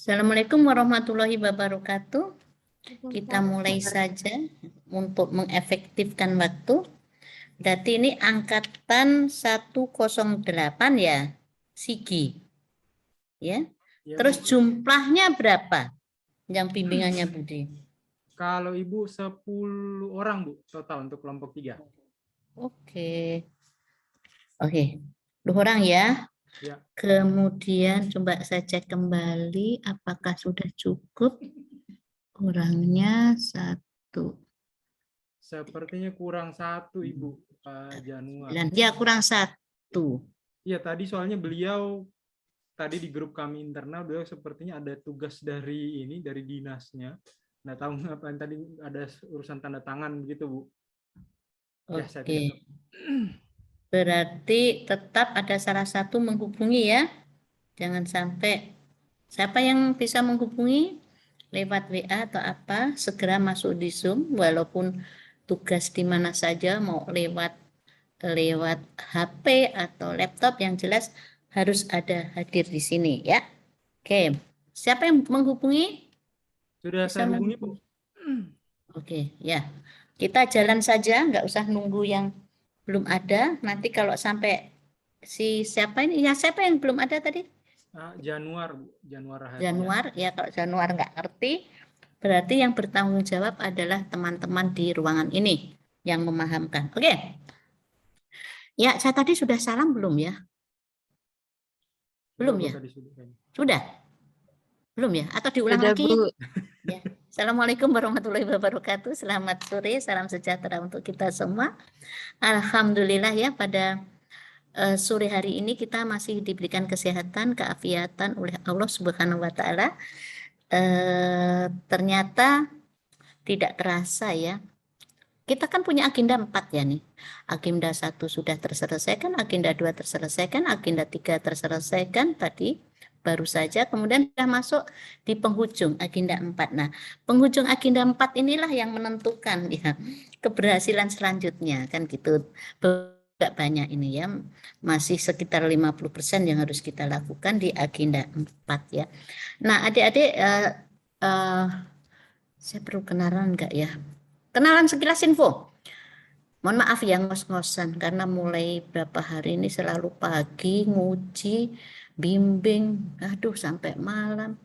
Assalamualaikum warahmatullahi wabarakatuh. Kita mulai saja untuk mengefektifkan waktu. Berarti ini angkatan 108 ya, Sigi. Ya. Ya, Terus Bu. jumlahnya berapa yang bimbingannya Budi? Kalau Ibu 10 orang, Bu, total untuk kelompok 3. Oke. Oke. 2 orang ya. Ya. Kemudian coba saya cek kembali apakah sudah cukup. Orangnya 1. Sepertinya kurang 1, Ibu, Pak Januar. Ya, kurang 1. Iya, tadi soalnya beliau tadi di grup kami internal beliau sepertinya ada tugas dari dinasnya. Nggak tahu ngapain tadi, ada urusan tanda tangan begitu, Bu. Ya, saya tidak tahu. Berarti tetap ada salah satu menghubungi ya. Jangan sampai siapa yang bisa menghubungi lewat WA atau apa, segera masuk di Zoom walaupun tugas di mana saja, mau lewat HP atau laptop, yang jelas harus ada hadir di sini ya. Oke, siapa yang menghubungi? Sudah Bisa saya hubungi, Bu. Oke, ya. Kita jalan saja, nggak usah nunggu yang belum ada. Nanti kalau sampai siapa ini? Ya, siapa yang belum ada tadi? Januar, Bu. Januar Raharja. Januar, ya kalau Januar nggak ngerti, berarti yang bertanggung jawab adalah teman-teman di ruangan ini yang memahamkan. Oke. Ya, saya tadi sudah salam belum ya? Belum ya? Sudah? Belum ya? Atau diulang Sudah, lagi? Bu. Ya. Assalamualaikum warahmatullahi wabarakatuh. Selamat sore, salam sejahtera untuk kita semua. Alhamdulillah ya, pada sore hari ini kita masih diberikan kesehatan, keafiatan oleh Allah Subhanahu wa Ta'ala. Ternyata tidak terasa ya. Kita kan punya agenda 4 ya nih. Agenda 1 sudah terselesaikan, agenda 2 terselesaikan, agenda 3 terselesaikan tadi baru saja, kemudian sudah masuk di penghujung agenda 4. Nah, penghujung agenda 4 inilah yang menentukan ya keberhasilan selanjutnya kan gitu. Enggak banyak ini ya, masih sekitar 50% yang harus kita lakukan di agenda 4 ya. Nah, adik-adik saya perlu kenalan enggak ya? Kenalan sekilas info. Mohon maaf ya ngos-ngosan karena mulai berapa hari ini selalu pagi nguji, bimbing, aduh sampai malam.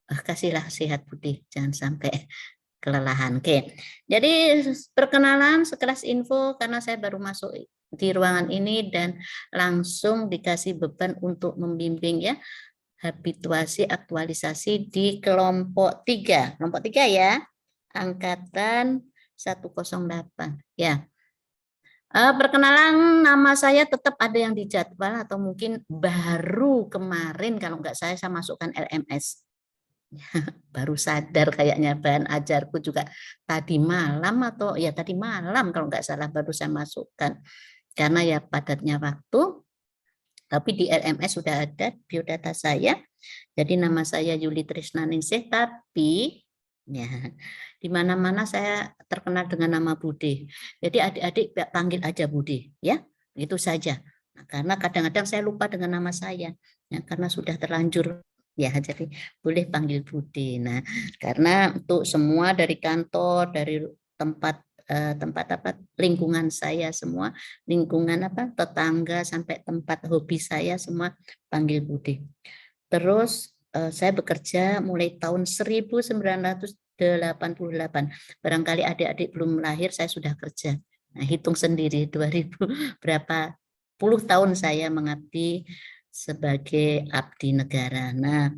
Kasihlah sehat Budi, jangan sampai kelelahan. Oke. Jadi perkenalan sekelas info karena saya baru masuk di ruangan ini dan langsung dikasih beban untuk membimbing ya. Habituasi aktualisasi di kelompok 3. Kelompok 3 ya. Angkatan 108 ya. Perkenalan, nama saya tetap ada yang dijadwal atau mungkin baru kemarin kalau enggak saya masukkan LMS. Baru sadar kayaknya bahan ajarku juga tadi malam atau ya tadi malam kalau enggak salah baru saya masukkan. Karena ya padatnya waktu, tapi di LMS sudah ada biodata saya. Jadi nama saya Yuli Trisnaningsih, tapi ya di mana-mana saya terkenal dengan nama Budi. Jadi adik-adik panggil aja Budi, ya itu saja. Nah, karena kadang-kadang saya lupa dengan nama saya, ya karena sudah terlanjur ya, jadi boleh panggil Budi. Nah, karena untuk semua dari kantor, dari tempat apa lingkungan saya semua, lingkungan apa tetangga sampai tempat hobi saya semua panggil Budi. Terus saya bekerja mulai tahun 1988. Barangkali adik-adik belum lahir saya sudah kerja. Nah, hitung sendiri 2000 berapa puluh tahun saya mengabdi sebagai abdi negara. Nah,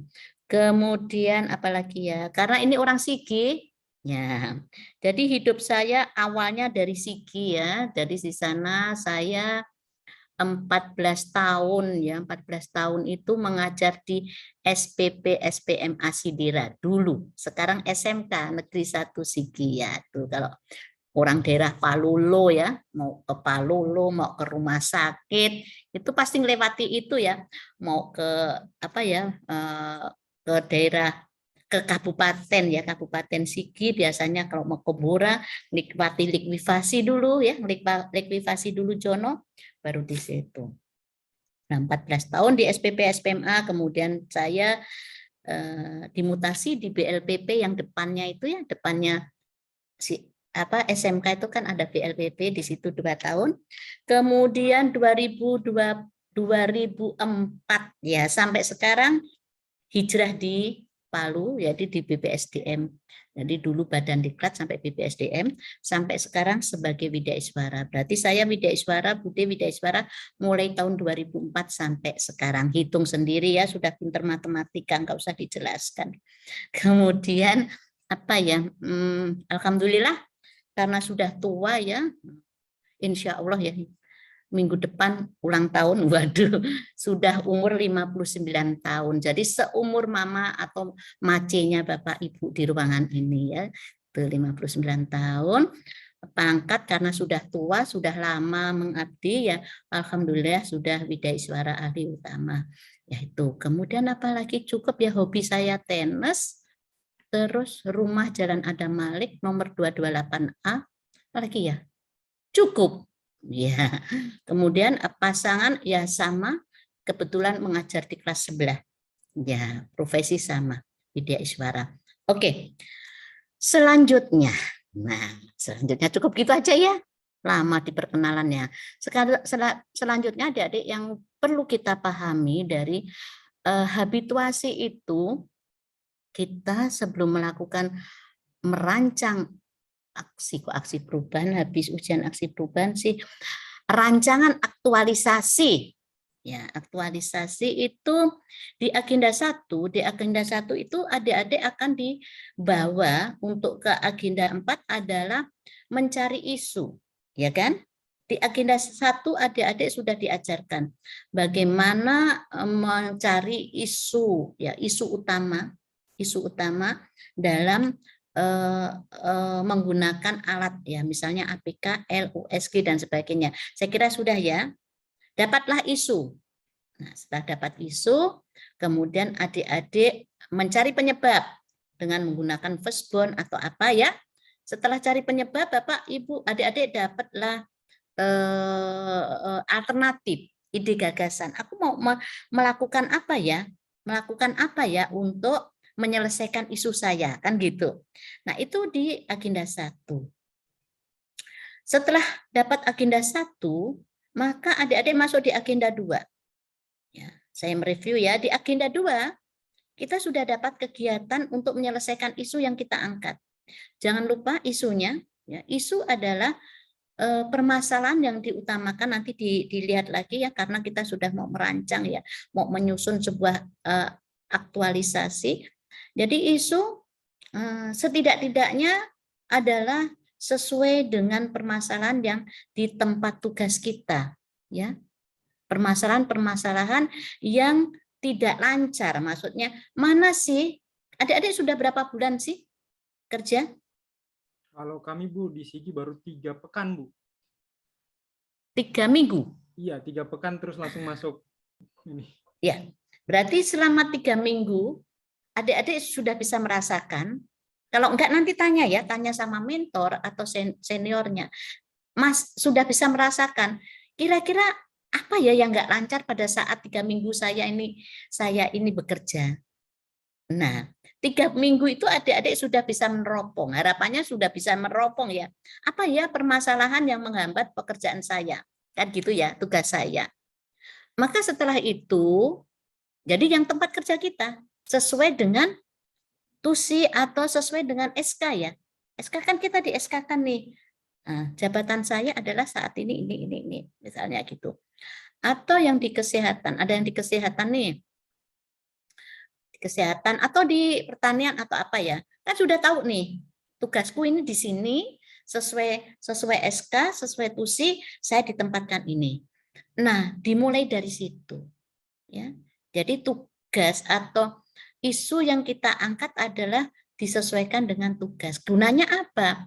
kemudian apalagi ya? Karena ini orang Sigi, ya. Jadi hidup saya awalnya dari Sigi ya. Dari di sana saya 14 tahun ya, 14 tahun itu mengajar di SPP SPMA Sidira dulu. Sekarang SMK Negeri 1 Sigi ya. Tuh kalau orang daerah Palolo ya, mau ke Palolo, mau ke rumah sakit, itu pasti melewati itu ya. Mau ke apa ya? Ke daerah ke kabupaten ya, Kabupaten Sigi biasanya kalau mau ke Bora nikmati likuifasi dulu ya, likuifasi dulu Jono baru di situ. Nah, 14 tahun di SPP SPMA, kemudian saya dimutasi di BLPP yang depannya itu ya, depannya SMK itu kan ada BLPP di situ 2 tahun. Kemudian 2004 ya sampai sekarang hijrah di Palu, jadi di BPSDM. Jadi dulu Badan Diklat sampai BPSDM, sampai sekarang sebagai Widaiswara. Berarti saya Widaiswara, Bude Widaiswara mulai tahun 2004 sampai sekarang. Hitung sendiri ya, sudah pinter matematika, nggak usah dijelaskan. Kemudian apa ya? Alhamdulillah karena sudah tua ya, insya Allah ya minggu depan ulang tahun, waduh, sudah umur 59 tahun. Jadi seumur mama atau macenya Bapak Ibu di ruangan ini ya, itu 59 tahun. Pangkat karena sudah tua, sudah lama mengabdi ya, alhamdulillah sudah Widaiswara ahli utama. Ya itu. Kemudian apalagi cukup ya hobi saya tenis, terus rumah Jalan Adam Malik nomor 228A, apalagi ya? Cukup. Ya. Kemudian pasangan ya sama, kebetulan mengajar di kelas sebelah. Ya, profesi sama, Widaiswara. Oke. Selanjutnya. Nah, selanjutnya cukup gitu aja ya. Lama di perkenalannya. Selanjutnya adik-adik yang perlu kita pahami dari habituasi itu, kita sebelum merancang aksi perubahan, habis ujian aksi perubahan sih rancangan aktualisasi ya. Aktualisasi itu di agenda 1 itu adik-adik akan dibawa untuk ke agenda 4 adalah mencari isu, ya kan? Di agenda 1 adik-adik sudah diajarkan bagaimana mencari isu ya, isu utama dalam menggunakan alat ya, misalnya APK, LUSG dan sebagainya. Saya kira sudah ya. Dapatlah isu. Nah, setelah dapat isu, kemudian adik-adik mencari penyebab dengan menggunakan firstborn atau apa ya. Setelah cari penyebab, Bapak, Ibu, adik-adik dapatlah alternatif, ide gagasan. Aku mau melakukan apa ya? Melakukan apa ya untuk menyelesaikan isu saya, kan gitu. Nah, itu di agenda 1. Setelah dapat agenda 1, maka adik-adik masuk di agenda 2. Ya, saya mereview ya, di agenda 2 kita sudah dapat kegiatan untuk menyelesaikan isu yang kita angkat. Jangan lupa isunya, ya, isu adalah permasalahan yang diutamakan, nanti dilihat lagi ya, karena kita sudah mau merancang ya, mau menyusun sebuah aktualisasi. Jadi isu setidak-tidaknya adalah sesuai dengan permasalahan yang di tempat tugas kita, ya. Permasalahan-permasalahan yang tidak lancar, maksudnya mana sih? Adik-adik sudah berapa bulan sih kerja? Kalau kami Bu di Sigi baru 3 pekan Bu. 3 minggu? Iya, 3 pekan terus langsung masuk ini. Ya, berarti selama 3 minggu adik-adik sudah bisa merasakan. Kalau enggak nanti tanya ya, tanya sama mentor atau seniornya. Mas sudah bisa merasakan kira-kira apa ya yang enggak lancar pada saat 3 minggu saya ini bekerja. Nah, 3 minggu itu adik-adik sudah bisa meneropong. Harapannya sudah bisa meneropong ya. Apa ya permasalahan yang menghambat pekerjaan saya? Kan gitu ya, tugas saya. Maka setelah itu, jadi yang tempat kerja kita sesuai dengan TUSI atau sesuai dengan SK ya. SK kan kita di SK kan nih. Nah, jabatan saya adalah saat ini, misalnya gitu. Atau yang di kesehatan, ada yang di kesehatan nih. Di kesehatan atau di pertanian atau apa ya. Kan sudah tahu nih, tugasku ini di sini, sesuai SK, sesuai TUSI, saya ditempatkan ini. Nah, dimulai dari situ. Ya. Jadi tugas atau isu yang kita angkat adalah disesuaikan dengan tugas. Gunanya apa?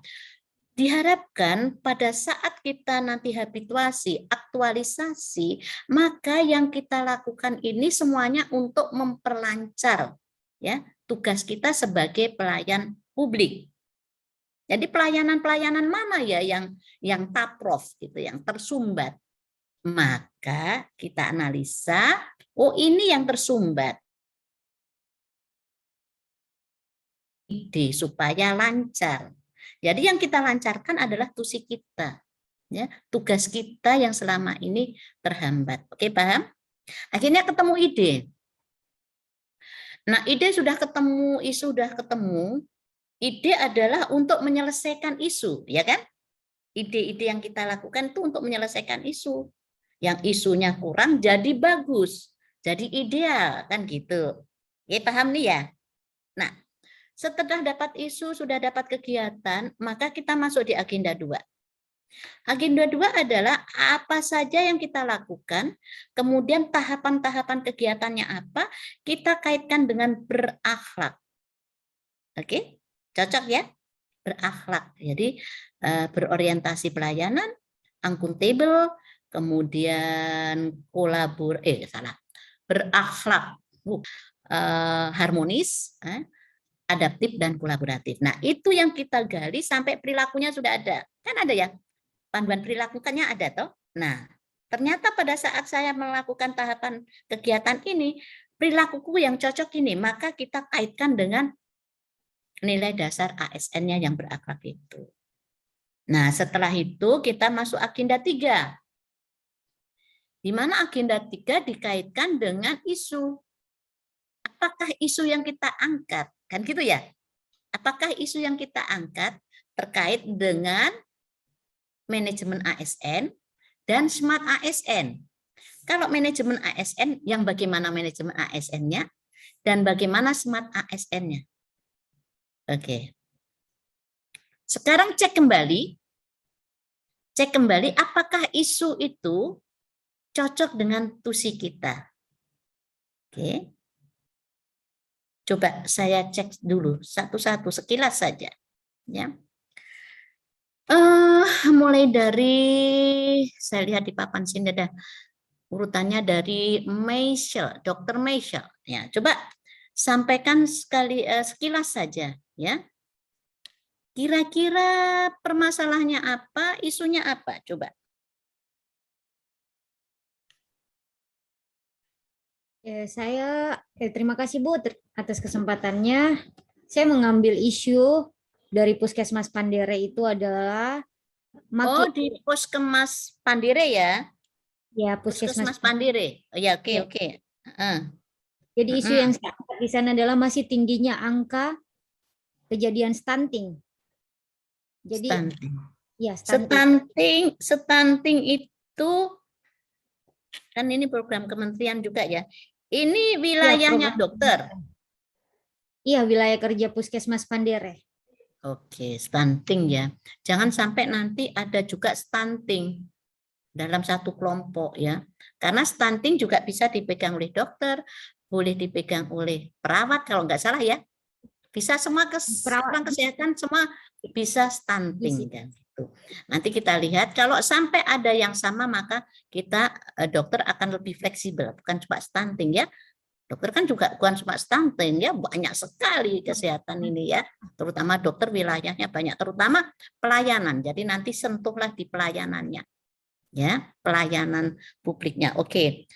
Diharapkan pada saat kita nanti habituasi, aktualisasi, maka yang kita lakukan ini semuanya untuk memperlancar ya tugas kita sebagai pelayan publik. Jadi pelayanan-pelayanan mana ya yang taprof gitu, yang tersumbat. Maka kita analisa, oh ini yang tersumbat. ide supaya lancar. Jadi yang kita lancarkan adalah tusi kita, ya, tugas kita yang selama ini terhambat. Oke, paham? Akhirnya ketemu ide. Nah, ide sudah ketemu, isu sudah ketemu. Ide adalah untuk menyelesaikan isu, ya kan? Ide-ide yang kita lakukan itu untuk menyelesaikan isu. Yang isunya kurang jadi bagus, jadi ideal, kan gitu. Ya, paham nih ya? Nah, setelah dapat isu, sudah dapat kegiatan, maka kita masuk di agenda 2. Agenda 2 adalah apa saja yang kita lakukan, kemudian tahapan-tahapan kegiatannya apa, kita kaitkan dengan berakhlak. Oke, cocok ya? Berakhlak. Jadi berorientasi pelayanan, akuntabel, kemudian berakhlak, harmonis, adaptif dan kolaboratif. Nah, itu yang kita gali sampai perilakunya sudah ada. Kan ada ya? Panduan perilakunya ada toh. Nah, ternyata pada saat saya melakukan tahapan kegiatan ini, perilakuku yang cocok ini, maka kita kaitkan dengan nilai dasar ASN-nya yang berakhlak itu. Nah, setelah itu kita masuk agenda 3. Di mana agenda 3 dikaitkan dengan isu. Apakah isu yang kita angkat? Kan gitu ya? Apakah isu yang kita angkat terkait dengan manajemen ASN dan smart ASN? Kalau manajemen ASN, yang bagaimana manajemen ASN-nya dan bagaimana smart ASN-nya? Oke. Sekarang cek kembali apakah isu itu cocok dengan tusi kita. Oke. Coba saya cek dulu satu-satu sekilas saja. Ya. Mulai dari saya lihat di papan sini ada urutannya dari Michelle, Dr. Michelle. Ya, coba sampaikan sekilas saja, ya. Kira-kira permasalahannya apa, isunya apa? Coba. Terima kasih Bu atas kesempatannya. Saya mengambil isu dari Puskesmas Pandere itu adalah di Puskesmas Pandere ya? Ya, Puskesmas Pandere. Oh ya, oke, ya. oke. Jadi isu yang saya angkat di sana adalah masih tingginya angka kejadian stunting. Jadi stunting. Ya, stunting itu kan ini program kementerian juga ya. Ini wilayahnya dokter. Iya, wilayah kerja Puskesmas Pandere. Oke, stunting ya. Jangan sampai nanti ada juga stunting dalam satu kelompok ya. Karena stunting juga bisa dipegang oleh dokter, boleh dipegang oleh perawat kalau nggak salah ya. Bisa semua orang kesehatan semua bisa stunting kan. Nanti kita lihat kalau sampai ada yang sama maka kita dokter akan lebih fleksibel, bukan cuma stunting ya. Dokter kan juga bukan cuma stunting ya, banyak sekali kesehatan ini ya. Terutama dokter wilayahnya banyak, terutama pelayanan. Jadi nanti sentuhlah di pelayanannya. Ya, pelayanan publiknya. Oke.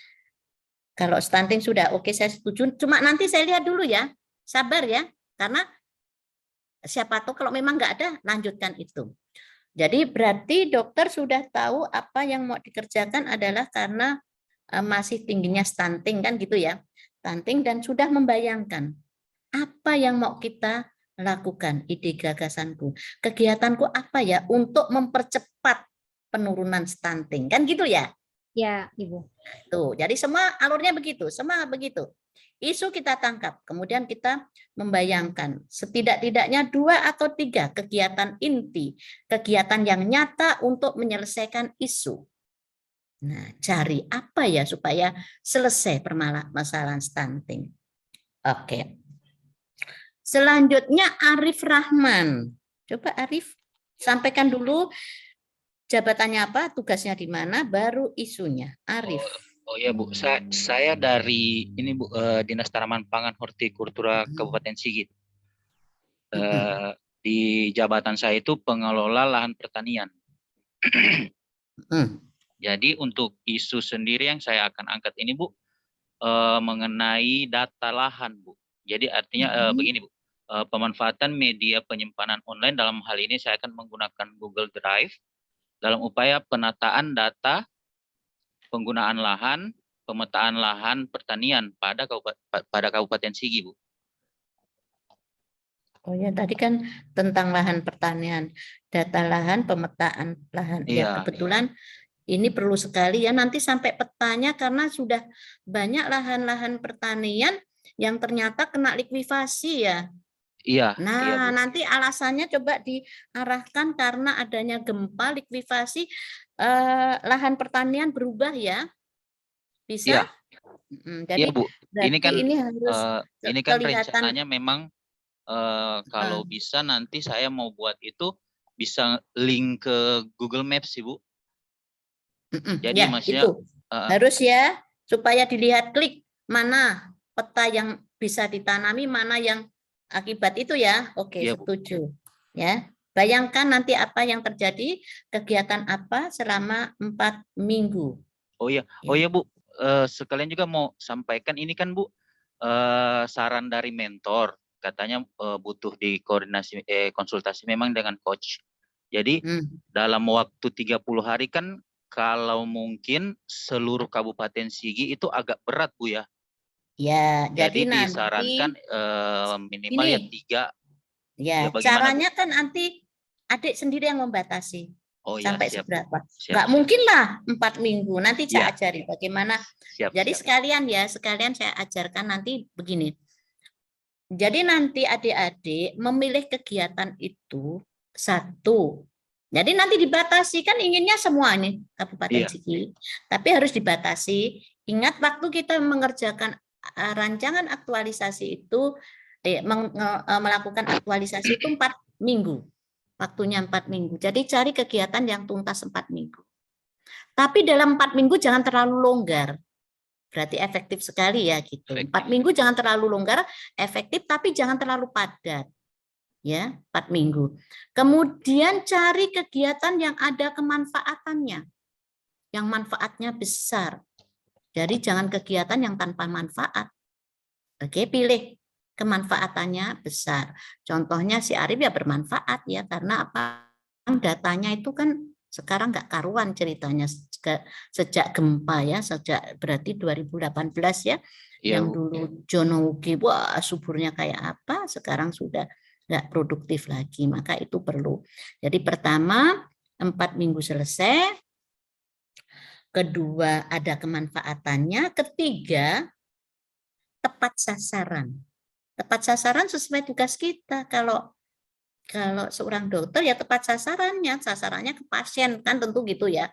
Kalau stunting sudah oke, saya setuju. Cuma nanti saya lihat dulu ya. Sabar ya. Karena siapa tahu kalau memang nggak ada, lanjutkan itu. Jadi berarti dokter sudah tahu apa yang mau dikerjakan adalah karena masih tingginya stunting kan gitu ya. Stunting dan sudah membayangkan apa yang mau kita lakukan, ide gagasanku. Kegiatanku apa ya untuk mempercepat penurunan stunting kan gitu ya. Ya, Ibu. Tuh, jadi semua alurnya begitu, semua begitu. Isu kita tangkap, kemudian kita membayangkan setidak-tidaknya 2 atau 3 kegiatan inti, kegiatan yang nyata untuk menyelesaikan isu. Nah, cari apa ya supaya selesai permasalahan stunting. Oke. Selanjutnya Arif Rahman. Coba Arif, sampaikan dulu jabatannya apa, tugasnya di mana, baru isunya. Arif. Oh ya Bu, saya dari ini Bu, Dinas Tanaman Pangan Hortikultura Kabupaten Sigit. Di jabatan saya itu pengelola lahan pertanian. Jadi untuk isu sendiri yang saya akan angkat ini Bu, mengenai data lahan Bu. Jadi artinya begini Bu, pemanfaatan media penyimpanan online. Dalam hal ini saya akan menggunakan Google Drive dalam upaya penataan data, penggunaan lahan, pemetaan lahan pertanian pada Kabupaten Sigi, Bu. Oh ya, tadi kan tentang lahan pertanian, data lahan, pemetaan lahan. Ya, Iya. kebetulan ini perlu sekali ya nanti sampai petanya karena sudah banyak lahan-lahan pertanian yang ternyata kena likuifasi ya. Iya, Nah, iya, Bu. nanti alasannya coba diarahkan karena adanya gempa likuifasi lahan pertanian berubah ya. Bisa? Iya, Jadi iya, Bu. Ini berarti kan ini harus kelihatan. rencananya memang kalau bisa nanti saya mau buat itu bisa link ke Google Maps sih, Bu. Jadi Ya, maksudnya itu harus ya supaya dilihat klik mana peta yang bisa ditanami, mana yang akibat itu ya. Oke, iya, Bu. setuju. Ya, bayangkan nanti apa yang terjadi, kegiatan apa selama 4 minggu. Oh iya, Bu. Sekalian juga mau sampaikan ini kan, Bu, saran dari mentor. Katanya butuh dikoordinasi konsultasi memang dengan coach. Jadi dalam waktu 30 hari kan kalau mungkin seluruh Kabupaten Sigi itu agak berat, Bu ya. Ya, Jadi jadi disarankan nanti minimal ya 3. ya, Ya bagaimana, Bu? caranya kan nanti adik sendiri yang membatasi. Oh ya, Sampai siap, Bu. seberapa? Siap, Nggak siap. mungkin lah 4 minggu. Nanti saya Ya. ajari bagaimana. Siap, Jadi siap. sekalian saya ajarkan nanti begini. Jadi nanti adik-adik memilih kegiatan itu satu. Jadi nanti dibatasi kan inginnya semua nih Kabupaten Iya. Sigi. Tapi harus dibatasi. Ingat waktu kita mengerjakan rancangan aktualisasi itu melakukan aktualisasi itu 4 minggu. Waktunya 4 minggu. Jadi cari kegiatan yang tuntas 4 minggu. Tapi dalam 4 minggu jangan terlalu longgar. Berarti efektif sekali ya gitu. 4 minggu jangan terlalu longgar, efektif tapi jangan terlalu padat. Ya, 4 minggu. Kemudian cari kegiatan yang ada kemanfaatannya. Yang manfaatnya besar. Jadi jangan kegiatan yang tanpa manfaat. Oke, pilih kemanfaatannya besar. Contohnya si Arif ya bermanfaat ya karena apa? Datanya itu kan sekarang nggak karuan ceritanya sejak gempa ya, sejak berarti 2018 ya. Iya, Yang Bu. dulu Jonogi wah suburnya kayak apa, sekarang sudah nggak produktif lagi, maka itu perlu. Jadi pertama 4 minggu selesai, kedua ada kemanfaatannya, ketiga tepat sasaran. Tepat sasaran sesuai tugas kita. Kalau seorang dokter ya tepat sasarannya ke pasien kan tentu gitu ya.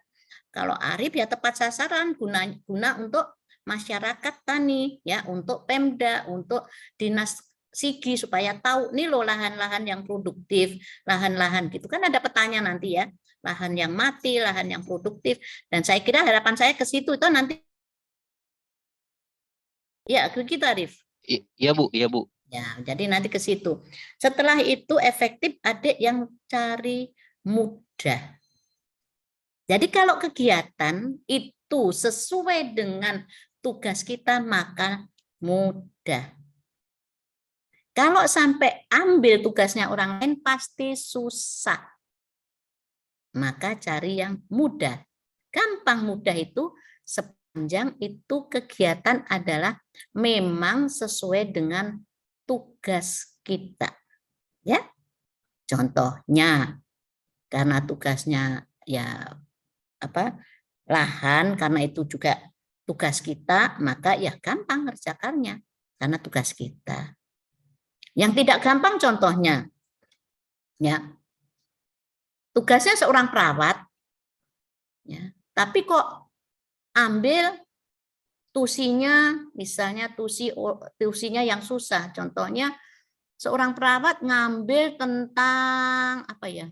Kalau Arif ya tepat sasaran guna untuk masyarakat tani ya, untuk Pemda, untuk dinas Sigi supaya tahu nih loh lahan-lahan yang produktif, lahan-lahan gitu kan ada petanya nanti ya, lahan yang mati, lahan yang produktif, dan saya kira harapan saya ke situ itu nanti ya gitu Arif. Iya, Bu, iya, Bu. Ya, jadi nanti ke situ. Setelah itu efektif adik yang cari mudah. Jadi kalau kegiatan itu sesuai dengan tugas kita maka mudah. Kalau sampai ambil tugasnya orang lain pasti susah. Maka cari yang mudah. Gampang mudah itu sepanjang itu kegiatan adalah memang sesuai dengan tugas kita. Ya. Contohnya karena tugasnya ya lahan, karena itu juga tugas kita, maka ya gampang ngerjakannya karena tugas kita. Yang tidak gampang contohnya ya tugasnya seorang perawat ya, tapi kok ambil tusinya, misalnya tusinya yang susah. Contohnya seorang perawat ngambil tentang apa ya?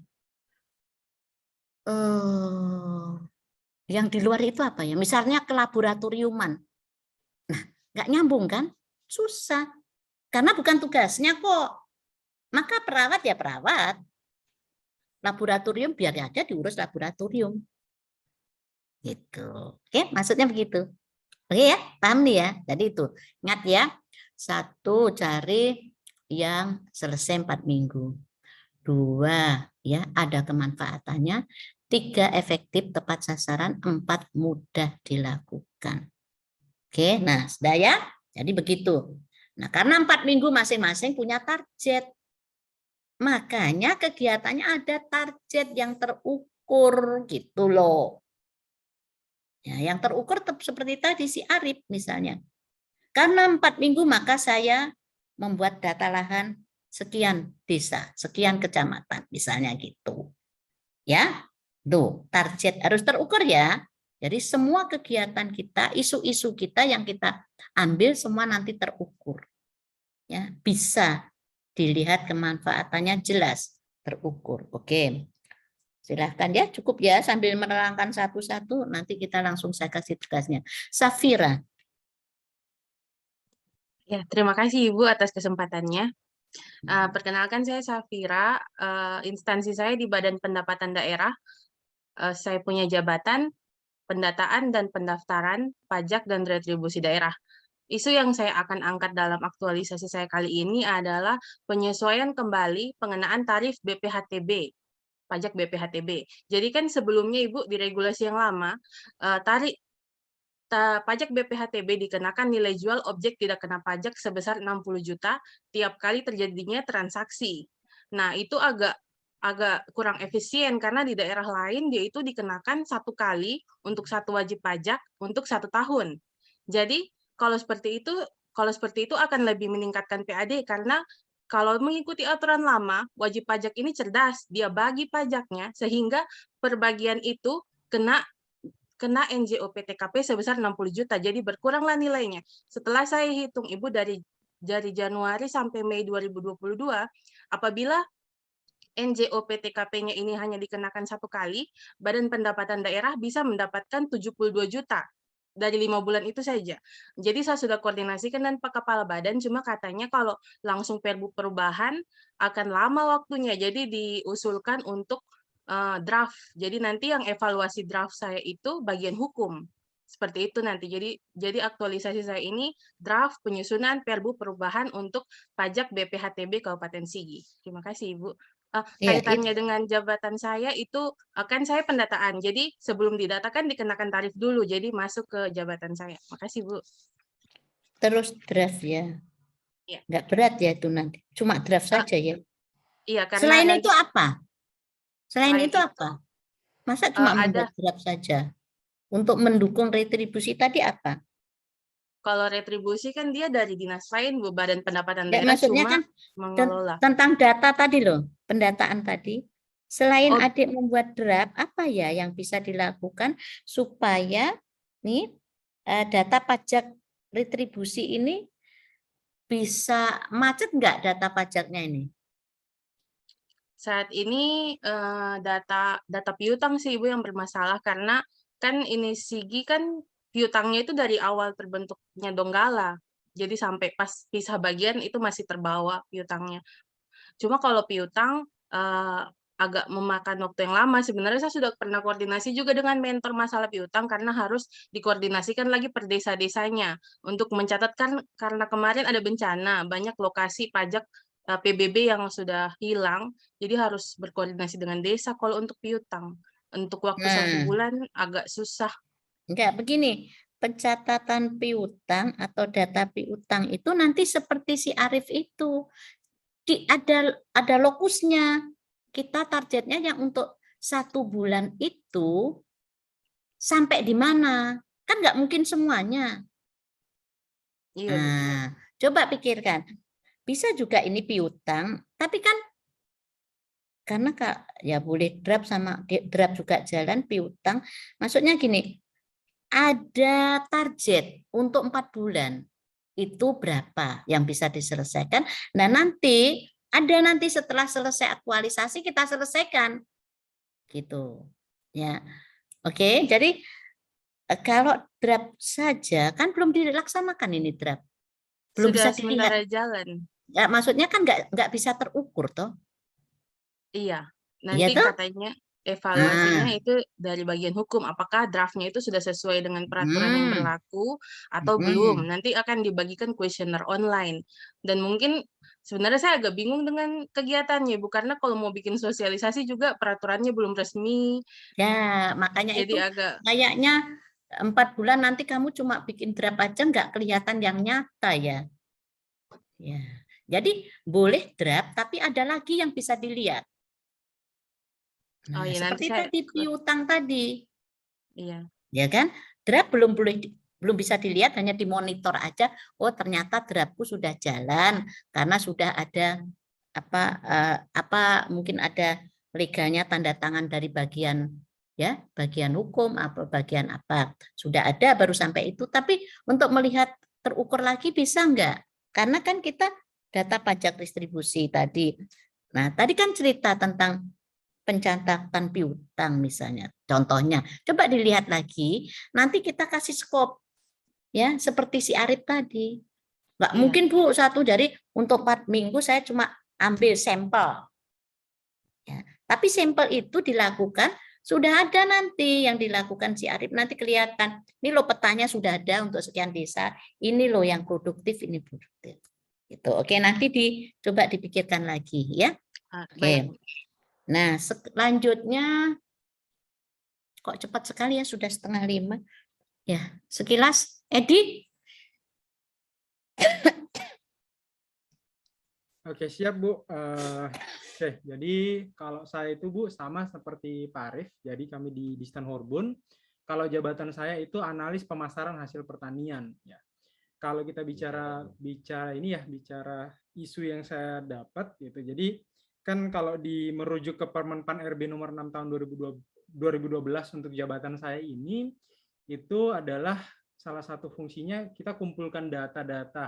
Yang di luar itu apa ya? Misalnya ke laboratoriuman. Nah, nggak nyambung kan? Susah. Karena bukan tugasnya kok. Maka perawat ya perawat. Laboratorium biar ada diurus laboratorium. Gitu. Oke, maksudnya begitu. Oke ya, paham nih ya. Jadi itu. Ingat ya. 1 cari yang selesai 4 minggu. 2, ya, ada kemanfaatannya. 3, efektif, tepat sasaran. 4, mudah dilakukan. Oke, nah sudah ya. Jadi begitu. Nah, karena 4 minggu masing-masing punya target. Makanya kegiatannya ada target yang terukur gitu loh. Ya, yang terukur seperti tadi si Arif misalnya. Karena 4 minggu maka saya membuat data lahan sekian desa, sekian kecamatan misalnya gitu. Ya, tuh target harus terukur ya. Jadi semua kegiatan kita, isu-isu kita yang kita ambil semua nanti terukur. Ya, bisa dilihat kemanfaatannya jelas, terukur. Oke. Silahkan ya, cukup ya sambil menerangkan satu-satu, nanti kita langsung saya kasih tugasnya. Safira. Ya, terima kasih Ibu atas kesempatannya. Perkenalkan saya Safira, instansi saya di Badan Pendapatan Daerah. Saya punya jabatan pendataan dan pendaftaran pajak dan retribusi daerah. Isu yang saya akan angkat dalam aktualisasi saya kali ini adalah penyesuaian kembali pengenaan tarif BPHTB, pajak BPHTB. Jadi kan sebelumnya Ibu di regulasi yang lama, pajak BPHTB dikenakan nilai jual objek tidak kena pajak sebesar 60 juta tiap kali terjadinya transaksi. Nah, itu agak kurang efisien karena di daerah lain dia itu dikenakan 1 kali untuk 1 wajib pajak untuk 1 tahun. Jadi, kalau seperti itu akan lebih meningkatkan PAD karena kalau mengikuti aturan lama, wajib pajak ini cerdas, dia bagi pajaknya sehingga perbagian itu kena NJOP TKP sebesar 60 juta, jadi berkuranglah nilainya. Setelah saya hitung Ibu dari Januari sampai Mei 2022, apabila NJOP TKP-nya ini hanya dikenakan 1 kali, Badan Pendapatan Daerah bisa mendapatkan 72 juta dari 5 bulan itu saja. Jadi saya sudah koordinasikan dan Pak Kepala Badan, cuma katanya kalau langsung perbu perubahan akan lama waktunya, jadi diusulkan untuk draft. Jadi nanti yang evaluasi draft saya itu bagian hukum. Seperti itu nanti. Jadi aktualisasi saya ini draft penyusunan perbu perubahan untuk pajak BPHTB Kabupaten Sigi. Terima kasih Ibu. Kaitannya dengan jabatan saya itu kan saya pendataan. Jadi sebelum didatakan dikenakan tarif dulu. Jadi masuk ke jabatan saya. Makasih Bu. Terus draft ya. Ya. Nggak berat ya itu nanti. Cuma draft saja ya. Iya, karena Selain nanti, itu apa? Selain itu apa? Masa cuma membuat draft saja? Untuk mendukung retribusi tadi apa? kalau retribusi kan dia dari dinas lain, Bu, Badan Pendapatan Ya, Daerah maksudnya cuma kan mengelola. tentang data tadi loh, pendataan tadi. Selain Oh. adik membuat draft, apa ya yang bisa dilakukan supaya nih data pajak retribusi ini bisa macet nggak data pajaknya ini? Saat ini data piutang sih Ibu yang bermasalah karena kan ini Sigi kan piutangnya itu dari awal terbentuknya Donggala. Jadi sampai pas pisah bagian itu masih terbawa piutangnya. Cuma kalau piutang agak memakan waktu yang lama. Sebenarnya saya sudah pernah koordinasi juga dengan mentor masalah piutang karena harus dikoordinasikan lagi per desa-desanya untuk mencatatkan karena kemarin ada bencana, banyak lokasi pajak PBB yang sudah hilang, jadi harus berkoordinasi dengan desa kalau untuk piutang. Untuk waktu 1 bulan agak susah. Enggak, begini, pencatatan piutang atau data piutang itu nanti seperti si Arif itu. Ada lokusnya. Kita targetnya yang untuk 1 bulan itu sampai di mana? Kan nggak mungkin semuanya. Iya. Nah, coba pikirkan. Bisa juga ini piutang, tapi kan karena ya boleh draft sama draft juga jalan piutang. Maksudnya gini, ada target untuk 4 bulan. Itu berapa yang bisa diselesaikan. Nah, nanti setelah selesai aktualisasi kita selesaikan. Gitu. Ya. Oke, jadi kalau draft saja kan belum dilaksanakan ini draft. Belum Sudah bisa dilihat. sementara jalan. Ya, maksudnya kan nggak bisa terukur toh. Iya. Iya Nanti toh? katanya evaluasinya Ah, itu dari bagian hukum, apakah draftnya itu sudah sesuai dengan peraturan yang hmm, berlaku atau belum. hmm. Nanti akan dibagikan kuesioner online. Dan mungkin sebenarnya saya agak bingung dengan kegiatannya, Bu, karena kalau mau bikin sosialisasi juga peraturannya belum resmi, Ya, makanya jadi itu agak kayaknya 4 bulan nanti kamu cuma bikin draft aja nggak kelihatan yang nyata ya. Ya, jadi boleh draft, tapi ada lagi yang bisa dilihat. oh Nah, ya nanti seperti saya tadi piutang tadi, iya. ya kan? Draft belum bisa dilihat, hanya dimonitor aja. Oh, ternyata draftku sudah jalan karena sudah ada apa mungkin ada legalnya tanda tangan dari bagian ya bagian hukum apa bagian apa sudah ada baru sampai itu. Tapi untuk melihat terukur lagi bisa enggak? Karena kan kita data pajak distribusi tadi. Nah, tadi kan cerita tentang pencatatan piutang misalnya. Contohnya, coba dilihat lagi, nanti kita kasih skop ya seperti si Arif tadi. Enggak Iya. mungkin Bu satu dari untuk 4 minggu saya cuma ambil sampel. Ya. Tapi sampel itu dilakukan sudah ada nanti yang dilakukan si Arif nanti kelihatan. Ini loh petanya sudah ada untuk sekian desa. Ini loh yang produktif, ini produktif. Gitu. Oke, nanti coba dipikirkan lagi ya. Baik. Oke. Nah, selanjutnya kok cepat sekali ya sudah 4:30. Ya, sekilas Edi. Oke, siap Bu. Oke, jadi kalau saya itu Bu sama seperti Pak Arif, jadi kami di Distan Horbun. Kalau jabatan saya itu analis pemasaran hasil pertanian. Ya. Kalau kita bicara ini ya, bicara isu yang saya dapat gitu. Jadi kan kalau merujuk ke Permenpan RB nomor 6 tahun 2012 untuk jabatan saya ini, itu adalah salah satu fungsinya kita kumpulkan data-data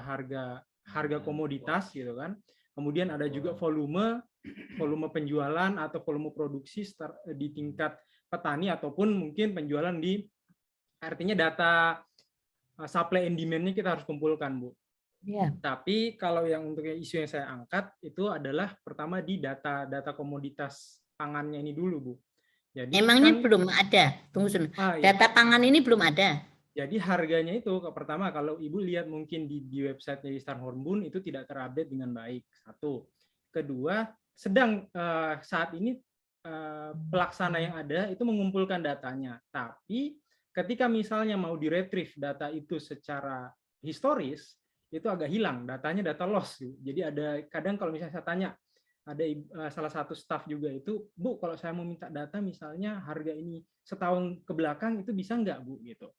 harga komoditas gitu kan. Kemudian ada juga volume penjualan atau volume produksi di tingkat petani ataupun mungkin penjualan artinya data supply and demand-nya kita harus kumpulkan, Bu. Ya. Tapi kalau yang untuk isu yang saya angkat itu adalah pertama di data komoditas pangannya ini dulu, Bu. Jadi Emangnya kan, belum ada. Tunggu sebentar. ya. Data pangan ini belum ada. Jadi harganya itu pertama kalau Ibu lihat mungkin di website dari Distan Horbun itu tidak terupdate dengan baik. Satu. Kedua, sedang saat ini pelaksana yang ada itu mengumpulkan datanya. Tapi ketika misalnya mau diretrieve data itu secara historis, itu agak hilang. Datanya data loss. Jadi ada kadang kalau misalnya saya tanya, ada salah satu staff juga itu, Bu, kalau saya mau minta data misalnya harga ini setahun ke belakang itu bisa nggak, Bu? Gitu.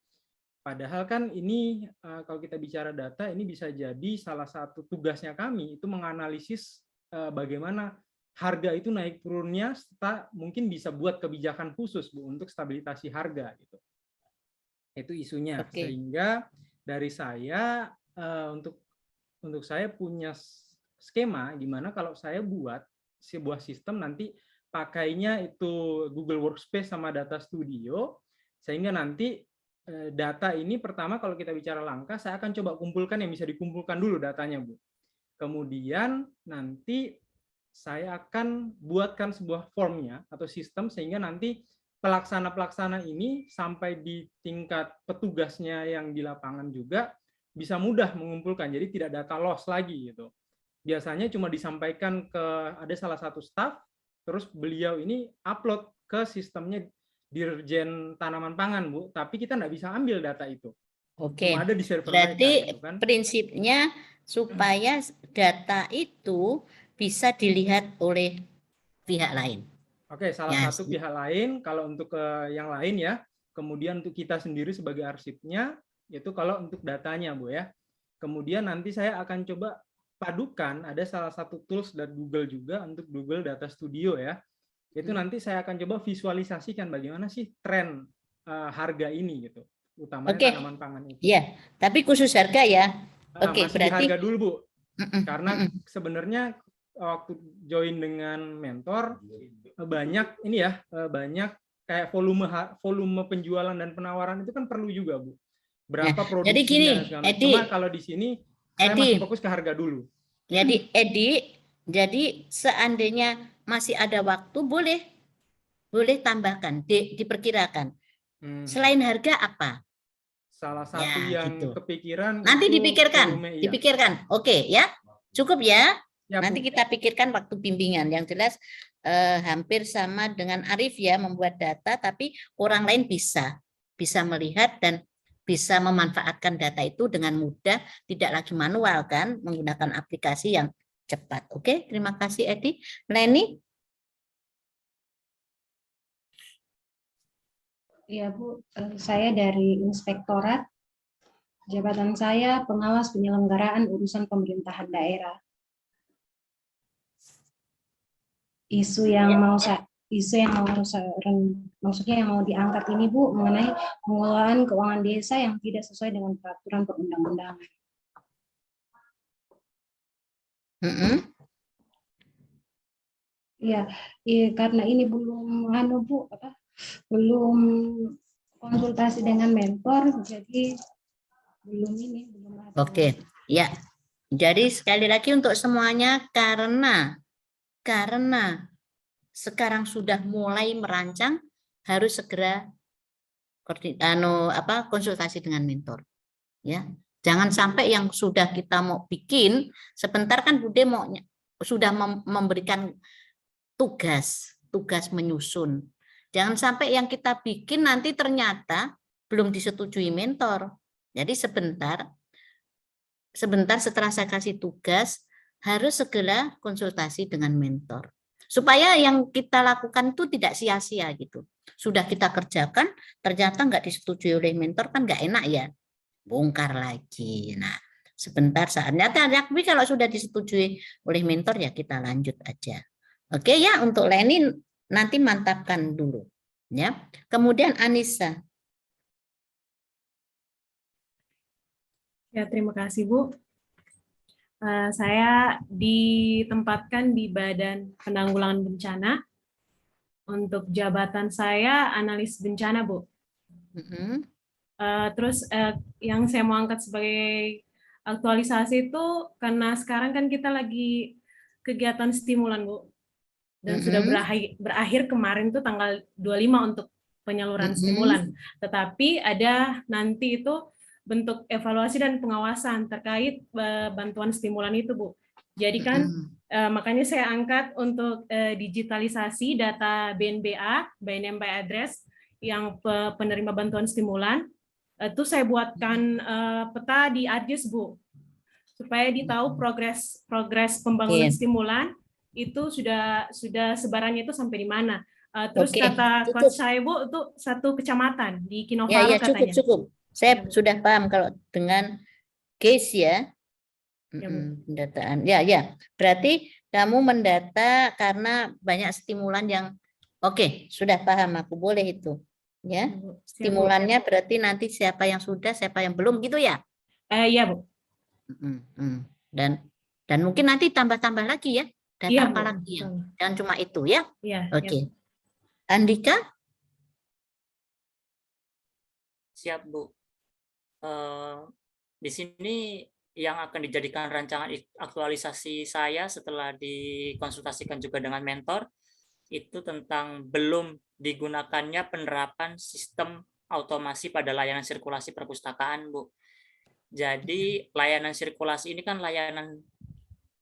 Padahal kan ini kalau kita bicara data ini bisa jadi salah satu tugasnya kami itu menganalisis bagaimana harga itu naik turunnya serta mungkin bisa buat kebijakan khusus Bu untuk stabilisasi harga gitu. Itu isunya. Oke. Sehingga dari saya untuk saya punya skema gimana kalau saya buat sebuah sistem nanti pakainya itu Google Workspace sama Data Studio sehingga nanti data ini pertama kalau kita bicara langkah, saya akan coba kumpulkan yang bisa dikumpulkan dulu datanya, Bu. Kemudian nanti saya akan buatkan sebuah formnya atau sistem sehingga nanti pelaksana-pelaksana ini sampai di tingkat petugasnya yang di lapangan juga bisa mudah mengumpulkan. Jadi tidak data loss lagi gitu. Biasanya cuma disampaikan ada salah satu staff, terus beliau ini upload ke sistemnya Dirjen Tanaman Pangan, Bu, tapi kita nggak bisa ambil data itu. Oke. Cuma ada di server Berarti mereka, gitu kan. prinsipnya supaya data itu bisa dilihat oleh pihak lain. Oke, salah satu pihak lain. Kalau untuk yang lain ya, kemudian untuk kita sendiri sebagai arsipnya, itu kalau untuk datanya, Bu ya. Kemudian nanti saya akan coba padukan, ada salah satu tools dari Google juga untuk Google Data Studio ya. Itu nanti saya akan coba visualisasikan bagaimana sih tren harga ini gitu, utamanya tanaman pangan itu. Iya, tapi khusus harga ya. Oke, masih berarti di harga dulu Bu, karena sebenarnya waktu join dengan mentor banyak ini ya, banyak kayak volume penjualan dan penawaran itu kan perlu juga Bu. Berapa produksinya? Jadi gini, Edi. Cuma kalau di sini saya masih fokus ke harga dulu. Jadi Edi, jadi seandainya masih ada waktu boleh boleh tambahkan, diperkirakan. Hmm. Selain harga apa? Salah satu Ya, yang gitu. kepikiran Nanti itu dipikirkan, volume, iya. dipikirkan. Oke, ya. Cukup ya. Ya, Nanti Bu. kita pikirkan waktu bimbingan. Yang jelas hampir sama dengan Arif ya, membuat data, tapi orang lain bisa melihat dan bisa memanfaatkan data itu dengan mudah, tidak lagi manual kan, menggunakan aplikasi yang cepat. Oke, terima kasih Edi. Leni? Ya Bu, saya dari Inspektorat. Jabatan saya pengawas penyelenggaraan urusan pemerintahan daerah. Isu yang mau maksudnya yang mau diangkat ini Bu mengenai pengelolaan keuangan desa yang tidak sesuai dengan peraturan perundang-undangan. Iya, karena ini belum belum konsultasi dengan mentor, jadi belum ada. Oke, ya. Jadi sekali lagi untuk semuanya karena sekarang sudah mulai merancang, harus segera konsultasi dengan mentor. Ya, jangan sampai yang sudah kita mau bikin sebentar kan Bude sudah memberikan tugas menyusun. Jangan sampai yang kita bikin nanti ternyata belum disetujui mentor. Jadi sebentar setelah saya kasih tugas harus segera konsultasi dengan mentor. Supaya yang kita lakukan itu tidak sia-sia gitu. Sudah kita kerjakan, ternyata nggak disetujui oleh mentor kan nggak enak ya. Bongkar lagi. Nah, sebentar saatnya. Tapi kalau sudah disetujui oleh mentor ya kita lanjut aja. Oke ya, untuk Leni nanti mantapkan dulu. Ya. Kemudian Anissa. Ya, terima kasih Bu. Saya ditempatkan di Badan Penanggulangan Bencana. Untuk jabatan saya analis bencana, Bu. Terus yang saya mau angkat sebagai aktualisasi itu karena sekarang kan kita lagi kegiatan stimulan, Bu. Dan sudah berakhir kemarin tuh tanggal 25 untuk penyaluran stimulan. Tetapi ada nanti itu bentuk evaluasi dan pengawasan terkait bantuan stimulan itu, Bu. Jadi kan makanya saya angkat untuk digitalisasi data BNBA, by name by address, yang penerima bantuan stimulan. Itu saya buatkan peta di ADIS, Bu, supaya ditahu progres pembangunan stimulan itu sudah sebarannya itu sampai di mana. Terus kata coach saya, Bu, itu satu kecamatan di Kinovaro katanya. Cukup. Saya sudah paham kalau dengan case ya. Pendataan. Ya. Berarti kamu mendata karena banyak stimulan yang sudah paham aku, boleh itu. Ya. Stimulannya berarti nanti siapa yang sudah, siapa yang belum gitu ya? Iya, Bu. Dan mungkin nanti tambah-tambah lagi ya. Data apa lagi ya? Jangan cuma itu ya. Iya. Oke. Andika? Siap, Bu. Di sini yang akan dijadikan rancangan aktualisasi saya setelah dikonsultasikan juga dengan mentor itu tentang belum digunakannya penerapan sistem automasi pada layanan sirkulasi perpustakaan, Bu. Jadi layanan sirkulasi ini kan layanan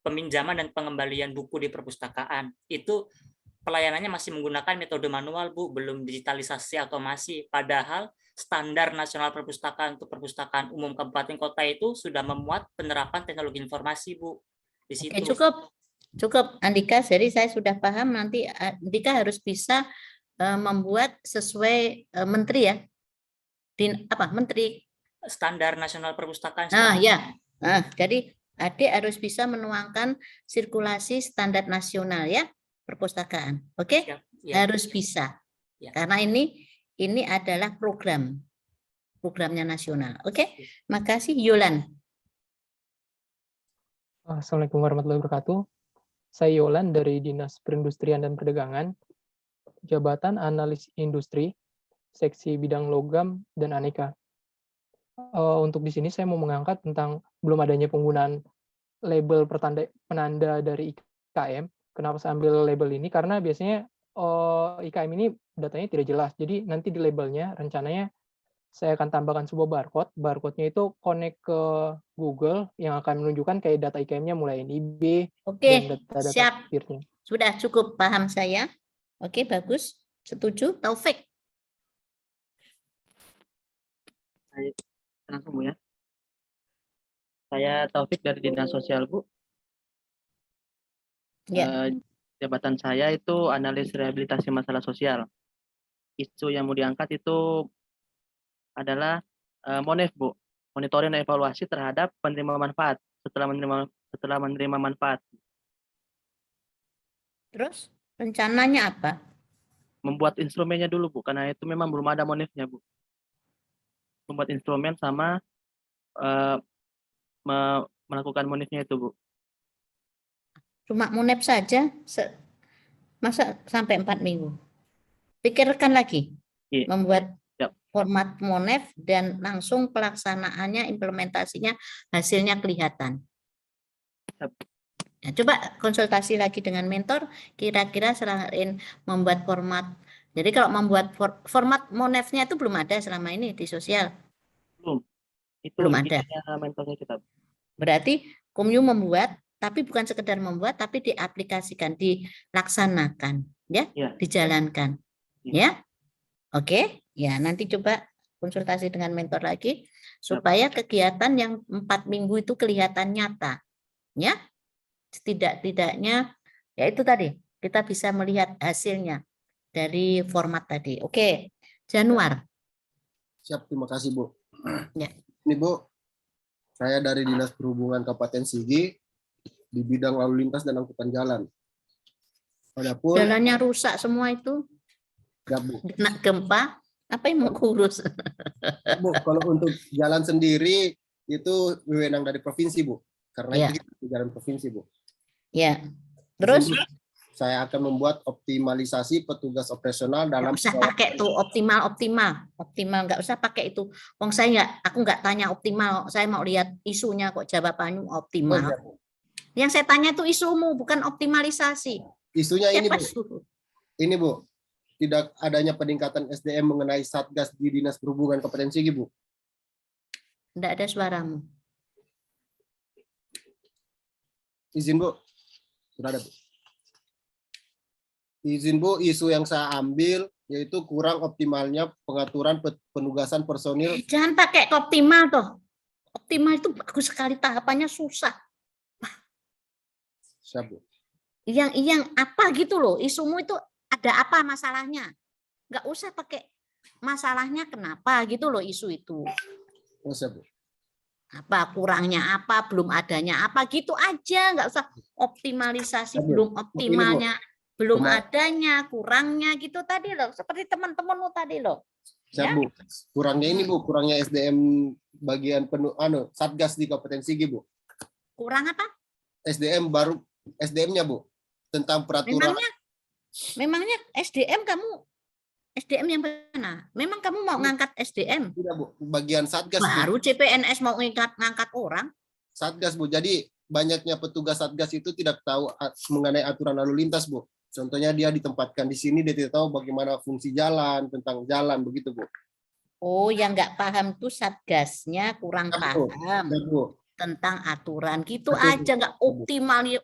peminjaman dan pengembalian buku di perpustakaan. Itu pelayanannya masih menggunakan metode manual, Bu, belum digitalisasi otomasi. Padahal standar nasional perpustakaan untuk perpustakaan umum kabupaten kota itu sudah memuat penerapan teknologi informasi, Bu. Di situ. Cukup Andika, jadi saya sudah paham. Nanti Andika harus bisa membuat sesuai menteri ya. Menteri standar nasional perpustakaan. Jadi adik harus bisa menuangkan sirkulasi standar nasional ya perpustakaan. Oke? Harus bisa. Karena ini adalah programnya nasional. Oke? Makasih Yolan. Assalamualaikum warahmatullahi wabarakatuh. Saya Yolan dari Dinas Perindustrian dan Perdagangan, Jabatan Analis Industri, Seksi Bidang Logam dan Aneka. Untuk di sini saya mau mengangkat tentang belum adanya penggunaan label penanda dari IKM. Kenapa saya ambil label ini? Karena biasanya IKM ini datanya tidak jelas. Jadi nanti di labelnya rencananya saya akan tambahkan sebuah barcode. Barcode-nya itu connect ke Google yang akan menunjukkan kayak data IKM-nya mulai NIB dan Oke, data-data siap. peer-nya. Sudah cukup paham saya. Oke, bagus. Setuju, Taufik? Langsung Bu ya. Saya Taufik dari Dinas Sosial Bu. Ya. Jabatan saya itu analis rehabilitasi masalah sosial. Isu yang mau diangkat itu adalah MONEF Bu, monitoring dan evaluasi terhadap penerima manfaat setelah menerima manfaat. Terus rencananya apa? Membuat instrumennya dulu Bu, karena itu memang belum ada MONEF-nya Bu. Membuat instrumen sama melakukan MONEF-nya itu Bu. Cuma MONEF saja? Masa sampai 4 minggu? Pikirkan lagi. Iya. Membuat Yap. format MONEF dan langsung pelaksanaannya, implementasinya, hasilnya kelihatan. Yap. Ya, coba konsultasi lagi dengan mentor, kira-kira selain membuat format. Jadi kalau membuat format MONEF-nya itu belum ada selama ini di sosial. Belum. Itu Belum ada. mentornya kita. Berarti Komyu membuat, tapi bukan sekedar membuat, tapi diaplikasikan, dilaksanakan, ya, Ya. dijalankan, ya. Oke, ya nanti coba konsultasi dengan mentor lagi supaya kegiatan yang 4 minggu itu kelihatan nyata, ya. Setidak-tidaknya, ya itu tadi kita bisa melihat hasilnya dari format tadi. Oke, Januar. Siap, terima kasih Bu. Ya. Ini Bu, saya dari Dinas Perhubungan Kabupaten Sigi di bidang lalu lintas dan angkutan jalan. Adapun Jalannya rusak semua itu, ya Bu. kena gempa, apa yang mau kurus? Bu, kalau untuk jalan sendiri itu wewenang dari provinsi Bu, karena Ya. itu kita jalan provinsi Bu. Ya, terus Saya akan membuat optimalisasi petugas operasional dalam nggak usah pakai tuh optimal, nggak usah pakai itu. Wong saya aku nggak tanya optimal, saya mau lihat isunya kok jawabannya optimal. Yang saya tanya itu isumu, bukan optimalisasi. Isunya ini Siapa Bu, suruh? ini Bu, tidak adanya peningkatan SDM mengenai Satgas di Dinas Perhubungan Kabupaten Sigi Bu. Nggak ada suaramu. Izin Bu, sudah ada Bu. Izin Bu, isu yang saya ambil yaitu kurang optimalnya pengaturan penugasan personil. Jangan pakai optimal toh. Optimal itu bagus sekali, tahapannya susah. Siap Bu. Yang apa gitu loh, isumu itu ada apa masalahnya? Nggak usah pakai masalahnya kenapa gitu loh isu itu. Oh, siap Bu. Apa kurangnya apa, belum adanya apa gitu aja, nggak usah optimalisasi, Siap, Bu. belum Begini, Bu. optimalnya, belum Cuma- adanya, kurangnya gitu tadi loh, seperti teman-temanmu tadi loh. Siap Ya. Bu. Kurangnya ini Bu, kurangnya SDM bagian Satgas di Kabupaten Sigi Bu. Kurang apa? SDM baru SDM-nya Bu tentang peraturan. Memangnya SDM yang mana? Memang kamu mau ngangkat SDM? Tidak Bu, bagian Satgas Bu. Baru CPNS mau ngangkat orang? Satgas Bu. Jadi banyaknya petugas Satgas itu tidak tahu mengenai aturan lalu lintas Bu. Contohnya dia ditempatkan di sini, dia tidak tahu bagaimana fungsi jalan, tentang jalan begitu Bu. Oh, yang nggak paham tuh Satgasnya kurang Ya, Bu. paham Ya, Bu. tentang aturan gitu Betul, Bu. aja, nggak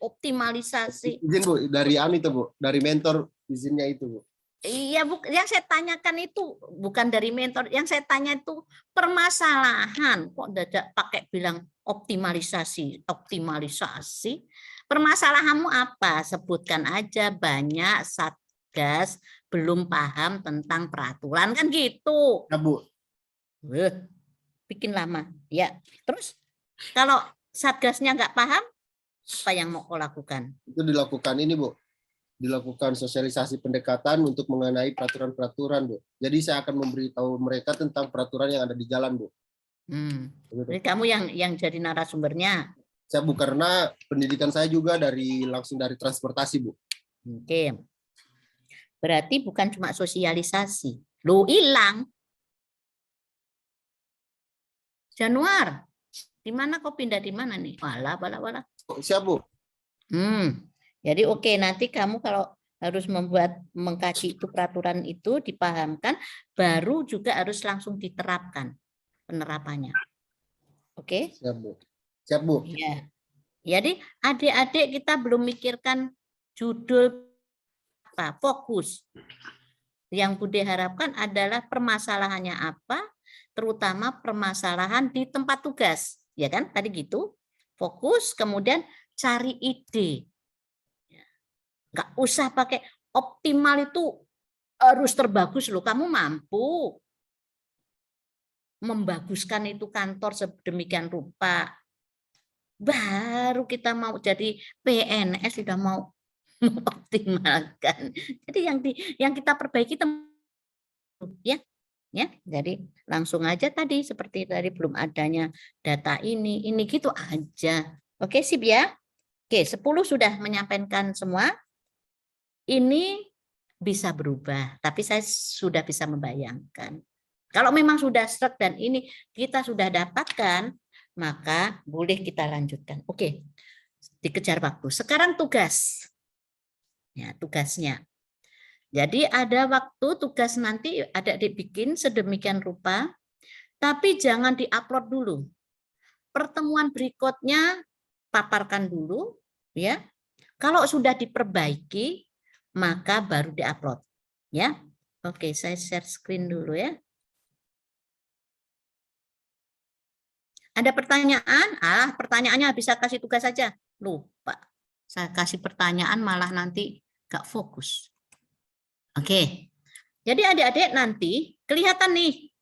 optimalisasi. Izin Bu, dari itu Bu, dari mentor izinnya itu Bu. Iya, yang saya tanyakan itu bukan dari mentor, yang saya tanya itu permasalahan. Kok dadak pakai bilang optimalisasi. Permasalahanmu apa? Sebutkan aja, banyak Satgas belum paham tentang peraturan kan gitu. Ya Bu. Bikin lama. Ya, terus kalau Satgasnya nggak paham, apa yang mau kau lakukan? Itu dilakukan ini Bu. Dilakukan sosialisasi pendekatan untuk mengenai peraturan-peraturan Bu. Jadi saya akan memberitahu mereka tentang peraturan yang ada di jalan Bu. Jadi kamu yang jadi narasumbernya. Saya Bu, karena pendidikan saya juga langsung dari transportasi Bu. Oke. Berarti bukan cuma sosialisasi. Lu hilang. Januar. Di mana kau pindah di mana nih? Walah. Siap Bu. Jadi oke, nanti kamu kalau harus mengkaji itu peraturan itu, dipahamkan, baru juga harus langsung diterapkan penerapannya. Oke? Siap, Bu. Siap, Bu. Ya. Jadi adik-adik kita belum mikirkan judul apa, fokus. Yang Bude harapkan adalah permasalahannya apa, terutama permasalahan di tempat tugas, ya kan? Tadi gitu, fokus, kemudian cari ide. Nggak usah pakai optimal itu harus terbagus loh. Kamu mampu membaguskan itu kantor sedemikian rupa. Baru kita mau jadi PNS sudah mau mengoptimalkan. Jadi yang kita perbaiki ya. Jadi langsung aja tadi seperti tadi belum adanya data ini gitu aja. Oke, sip ya. Oke, 10 sudah menyampaikan semua. Ini bisa berubah, tapi saya sudah bisa membayangkan. Kalau memang sudah seret dan ini kita sudah dapatkan, maka boleh kita lanjutkan. Oke, dikejar waktu. Sekarang tugas. Ya, tugasnya. Jadi ada waktu tugas nanti ada dibikin sedemikian rupa, tapi jangan diupload dulu. Pertemuan berikutnya paparkan dulu, ya. Kalau sudah diperbaiki, maka baru diupload, ya. Oke, saya share screen dulu ya. Ada pertanyaan? Pertanyaannya bisa kasih tugas saja. Lupa. Saya kasih pertanyaan malah nanti gak fokus. Oke. Jadi adik-adik nanti kelihatan nih.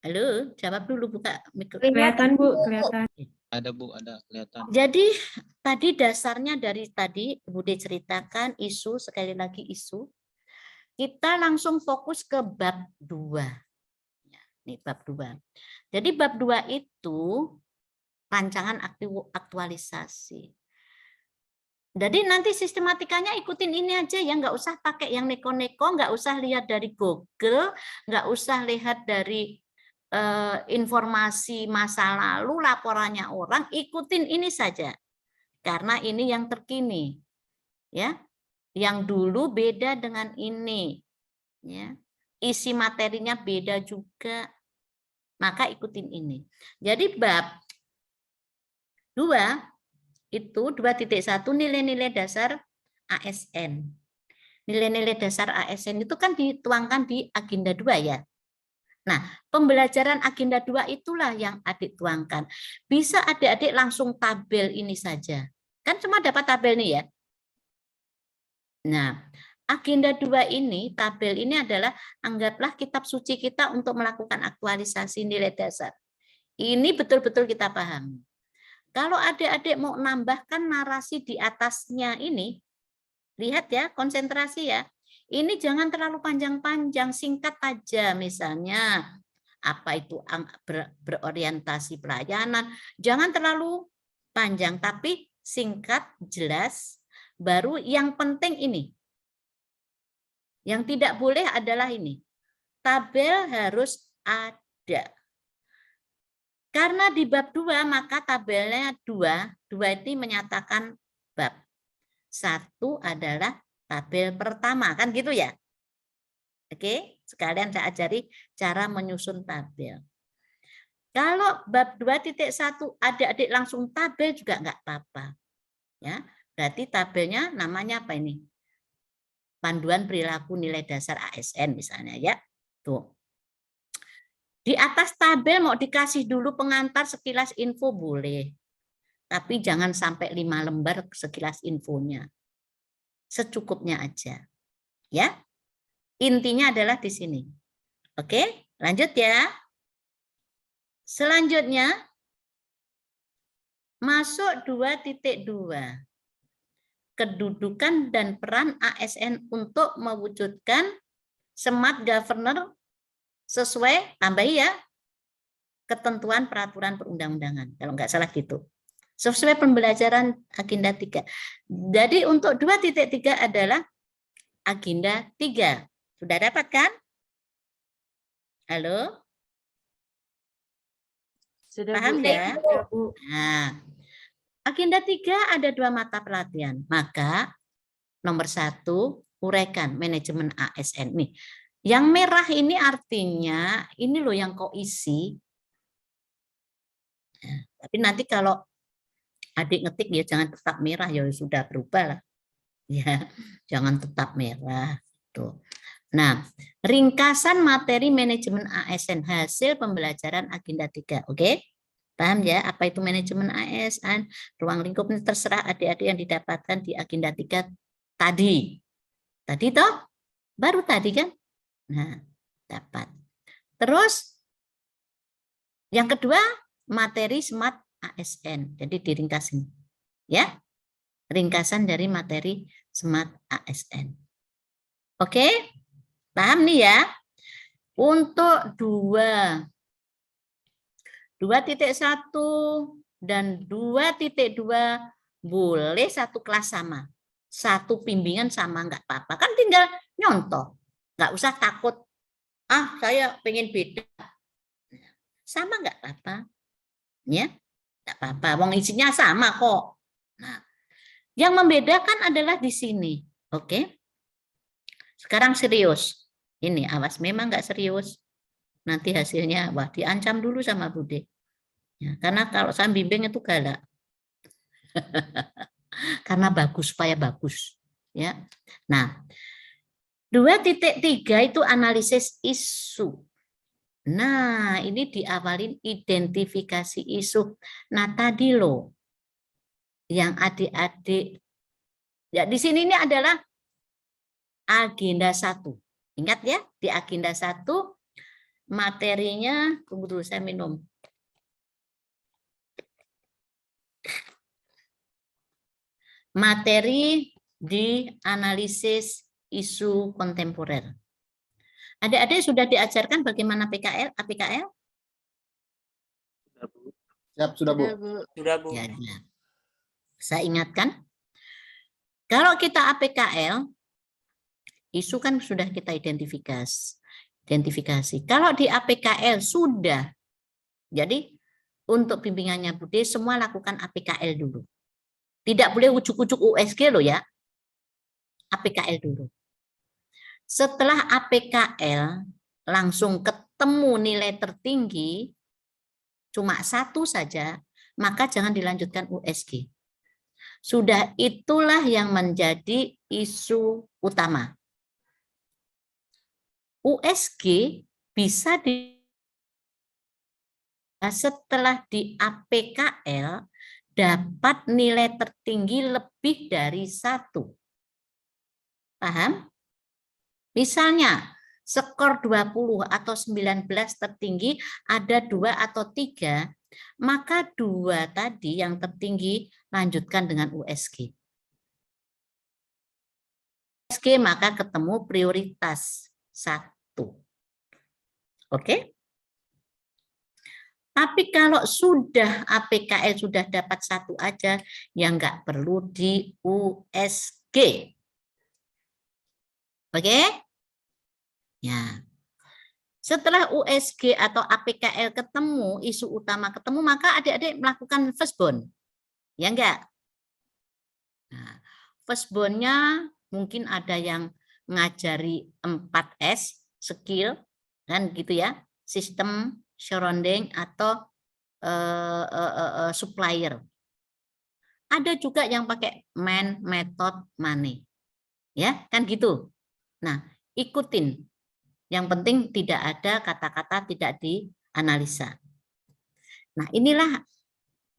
Halo, jawab dulu, buka mikrofon. Kelihatan, Bu, kelihatan. Ada Bu, ada kelihatan. Jadi tadi dasarnya dari tadi Bude ceritakan isu, sekali lagi isu. Kita langsung fokus ke bab 2. Ini bab 2. Jadi bab 2 itu rancangan aktualisasi. Jadi nanti sistematikanya ikutin ini aja ya, nggak usah pakai yang neko-neko, nggak usah lihat dari Google, nggak usah lihat dari informasi masa lalu, laporannya orang, ikutin ini saja. Karena ini yang terkini. Ya. Yang dulu beda dengan ini. Ya. Isi materinya beda juga. Maka ikutin ini. Jadi bab 2 itu 2.1 nilai-nilai dasar ASN. Nilai-nilai dasar ASN itu kan dituangkan di agenda 2 ya. Nah, pembelajaran agenda 2 itulah yang adik tuangkan. Bisa adik-adik langsung tabel ini saja. Kan cuma dapat tabel nih ya. Nah, agenda 2 ini, tabel ini adalah anggaplah kitab suci kita untuk melakukan aktualisasi nilai dasar. Ini betul-betul kita pahami. Kalau adik-adik mau nambahkan narasi di atasnya ini, lihat ya, konsentrasi ya. Ini jangan terlalu panjang-panjang, singkat aja misalnya. Apa itu berorientasi pelayanan. Jangan terlalu panjang, tapi singkat, jelas. Baru yang penting ini. Yang tidak boleh adalah ini. Tabel harus ada. Karena di bab 2, maka tabelnya 2 ini menyatakan bab. 1 adalah tabel pertama, kan gitu ya. Oke, sekalian saya ajari cara menyusun tabel. Kalau bab 2.1 adik-adik langsung tabel juga enggak apa-apa. Ya, berarti tabelnya namanya apa ini? Panduan perilaku nilai dasar ASN misalnya ya. Tuh. Di atas tabel mau dikasih dulu pengantar sekilas info boleh. Tapi jangan sampai 5 lembar sekilas infonya. Secukupnya aja. Ya. Intinya adalah di sini. Oke, lanjut ya. Selanjutnya masuk 2.2. Kedudukan dan peran ASN untuk mewujudkan smart governor sesuai tambahi ya ketentuan peraturan perundang-undangan. Kalau nggak salah gitu. Sesuai pembelajaran agenda 3. Jadi untuk 2.3 adalah agenda 3. Sudah dapat kan? Halo? Sudah, Paham Bu. ya? Nah, Agenda 3 ada 2 mata pelatihan. Maka nomor 1 uraikan manajemen ASN nih. Yang merah ini artinya ini loh yang kau isi. Nah, tapi nanti kalau adik ngetik ya jangan tetap merah, ya sudah berubah lah. Ya, jangan tetap merah. Tuh. Nah, ringkasan materi manajemen ASN hasil pembelajaran agenda 3. Oke? Paham ya apa itu manajemen ASN? Ruang lingkup ini terserah adik-adik yang didapatkan di agenda 3 tadi. Tadi toh? Baru tadi kan? Nah, dapat. Terus yang kedua, materi SMART ASN. Jadi diringkasin. Ya. Ringkasan dari materi SMART ASN. Oke? Paham nih ya? Untuk 2.1 dan 2.2 boleh satu kelas sama. Satu bimbingan sama, nggak apa-apa. Kan tinggal nyontoh. Nggak usah takut. Ah, saya pengen beda. Sama nggak apa-apa. Ya, nggak apa-apa. Wong isinya sama kok. Nah, yang membedakan adalah di sini. Oke? Sekarang serius. Ini awas memang nggak serius. Nanti hasilnya wah diancam dulu sama Bude. Ya, karena kalau saya bimbing itu galak. Karena bagus supaya bagus. Ya. Nah, 2.3 itu analisis isu. Nah, ini diawalin identifikasi isu. Nah, tadi loh yang adik-adik ya di sini ini adalah agenda 1. Ingat ya, di agenda 1 materinya, tunggu dulu saya minum. Materi di analisis isu kontemporer. Adik-adik sudah diajarkan bagaimana PKL, APKL? Siap, sudah Bu. Sudah Bu. Ya, ya. Saya ingatkan, kalau kita APKL, isu kan sudah kita identifikasi. Kalau di APKL sudah, jadi untuk bimbingannya Bude semua lakukan APKL dulu. Tidak boleh ujuk-ujuk USG loh ya. APKL dulu. Setelah APKL langsung ketemu nilai tertinggi, cuma 1 saja, maka jangan dilanjutkan USG. Sudah itulah yang menjadi isu utama. USG bisa setelah di APKL dapat nilai tertinggi lebih dari 1. Paham? Misalnya skor 20 atau 19 tertinggi ada 2 atau 3, maka 2 tadi yang tertinggi lanjutkan dengan USG. USG maka ketemu prioritas 1. Oke? Tapi kalau sudah APKL sudah dapat 1 aja, yang nggak perlu di USG. Oke? Ya. Setelah USG atau APKL ketemu, isu utama ketemu, maka adik-adik melakukan first bond. Ya enggak? Nah, first bond-nya mungkin ada yang ngajari 4S, skill, kan gitu ya, sistem, surrounding, atau supplier. Ada juga yang pakai man, method, money. Ya, kan gitu. Nah, ikutin. Yang penting tidak ada kata-kata tidak dianalisa. Nah, inilah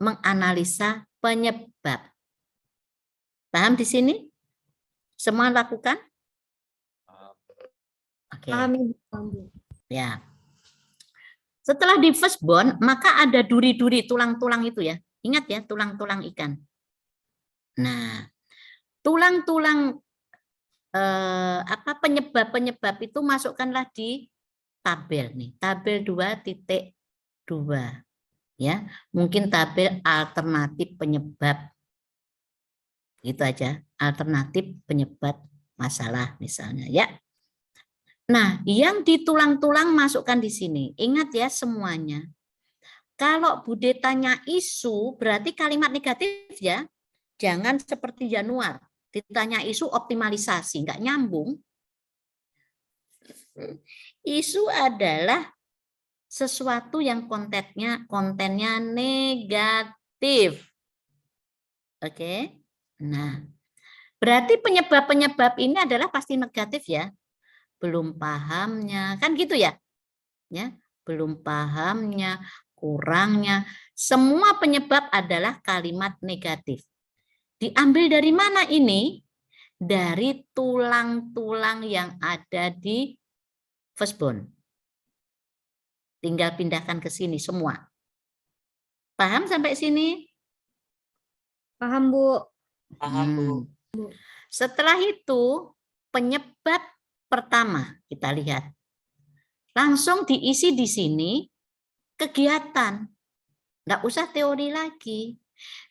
menganalisa penyebab. Paham di sini? Semua lakukan? Oke. Ya. Setelah di first bond, maka ada duri-duri tulang-tulang itu ya. Ingat ya, tulang-tulang ikan. Nah, tulang-tulang penyebab-penyebab itu masukkanlah di tabel nih, tabel 2.2 ya. Mungkin tabel alternatif penyebab. Gitu aja, alternatif penyebab masalah misalnya ya. Nah, yang di tulang-tulang masukkan di sini. Ingat ya semuanya. Kalau Bude tanya isu, berarti kalimat negatif ya. Jangan seperti Januar. Ditanya isu optimalisasi, nggak nyambung. Isu adalah sesuatu yang kontennya negatif. Oke. Nah, berarti penyebab-penyebab ini adalah pasti negatif ya. Belum pahamnya, kan gitu ya? Ya, belum pahamnya, kurangnya, semua penyebab adalah kalimat negatif. Diambil dari mana ini? Dari tulang-tulang yang ada di firstborn. Tinggal pindahkan ke sini semua. Paham sampai sini? Paham, Bu. Paham, Bu. Setelah itu, penyebab pertama kita lihat. Langsung diisi di sini kegiatan. Nggak usah teori lagi.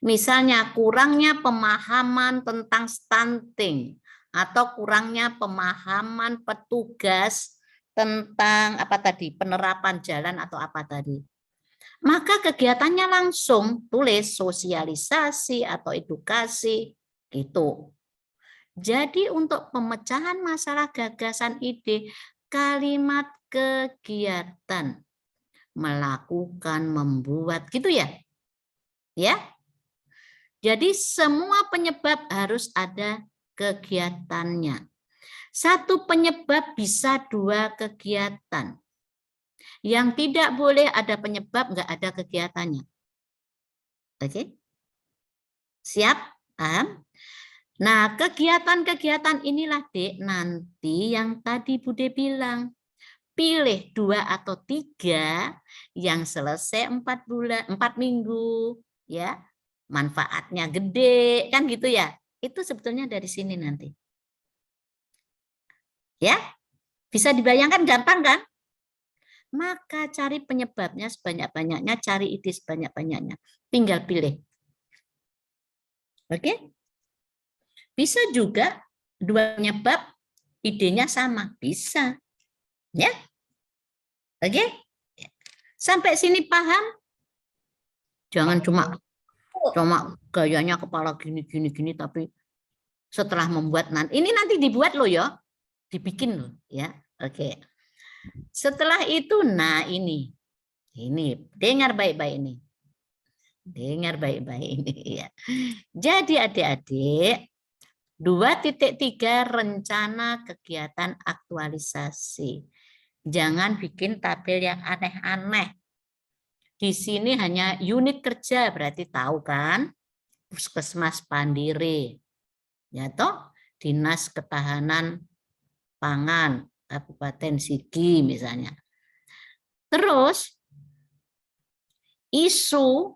Misalnya kurangnya pemahaman tentang stunting atau kurangnya pemahaman petugas tentang apa tadi, penerapan jalan atau apa tadi. Maka kegiatannya langsung tulis sosialisasi atau edukasi gitu. Jadi untuk pemecahan masalah gagasan ide, kalimat kegiatan, melakukan, membuat, gitu ya? Ya. Jadi semua penyebab harus ada kegiatannya. Satu penyebab bisa dua kegiatan. Yang tidak boleh ada penyebab, nggak ada kegiatannya. Oke? Siap? Paham? Nah, kegiatan-kegiatan inilah, Dek, nanti yang tadi Bude bilang. Pilih 2 atau 3 yang selesai 4 bulan, 4 minggu, ya. Manfaatnya gede, kan gitu ya. Itu sebetulnya dari sini nanti. Ya? Bisa dibayangkan gampang kan? Maka cari penyebabnya sebanyak-banyaknya, cari ide sebanyak-banyaknya. Tinggal pilih. Oke? Bisa juga 2 penyebab idenya sama, bisa. Ya? Oke? Sampai sini paham? Jangan cuma gayanya kepala gini tapi setelah membuat ini nanti dibuat loh ya. Dibikin loh ya. Oke. Setelah itu nah ini dengar baik-baik ini. Dengar baik-baik ini ya. Jadi adik-adik 2.3 rencana kegiatan aktualisasi. Jangan bikin tabel yang aneh-aneh. Di sini hanya unit kerja, berarti tahu kan? Puskesmas Pandire. Ya toh? Dinas Ketahanan Pangan Kabupaten Sigi misalnya. Terus isu,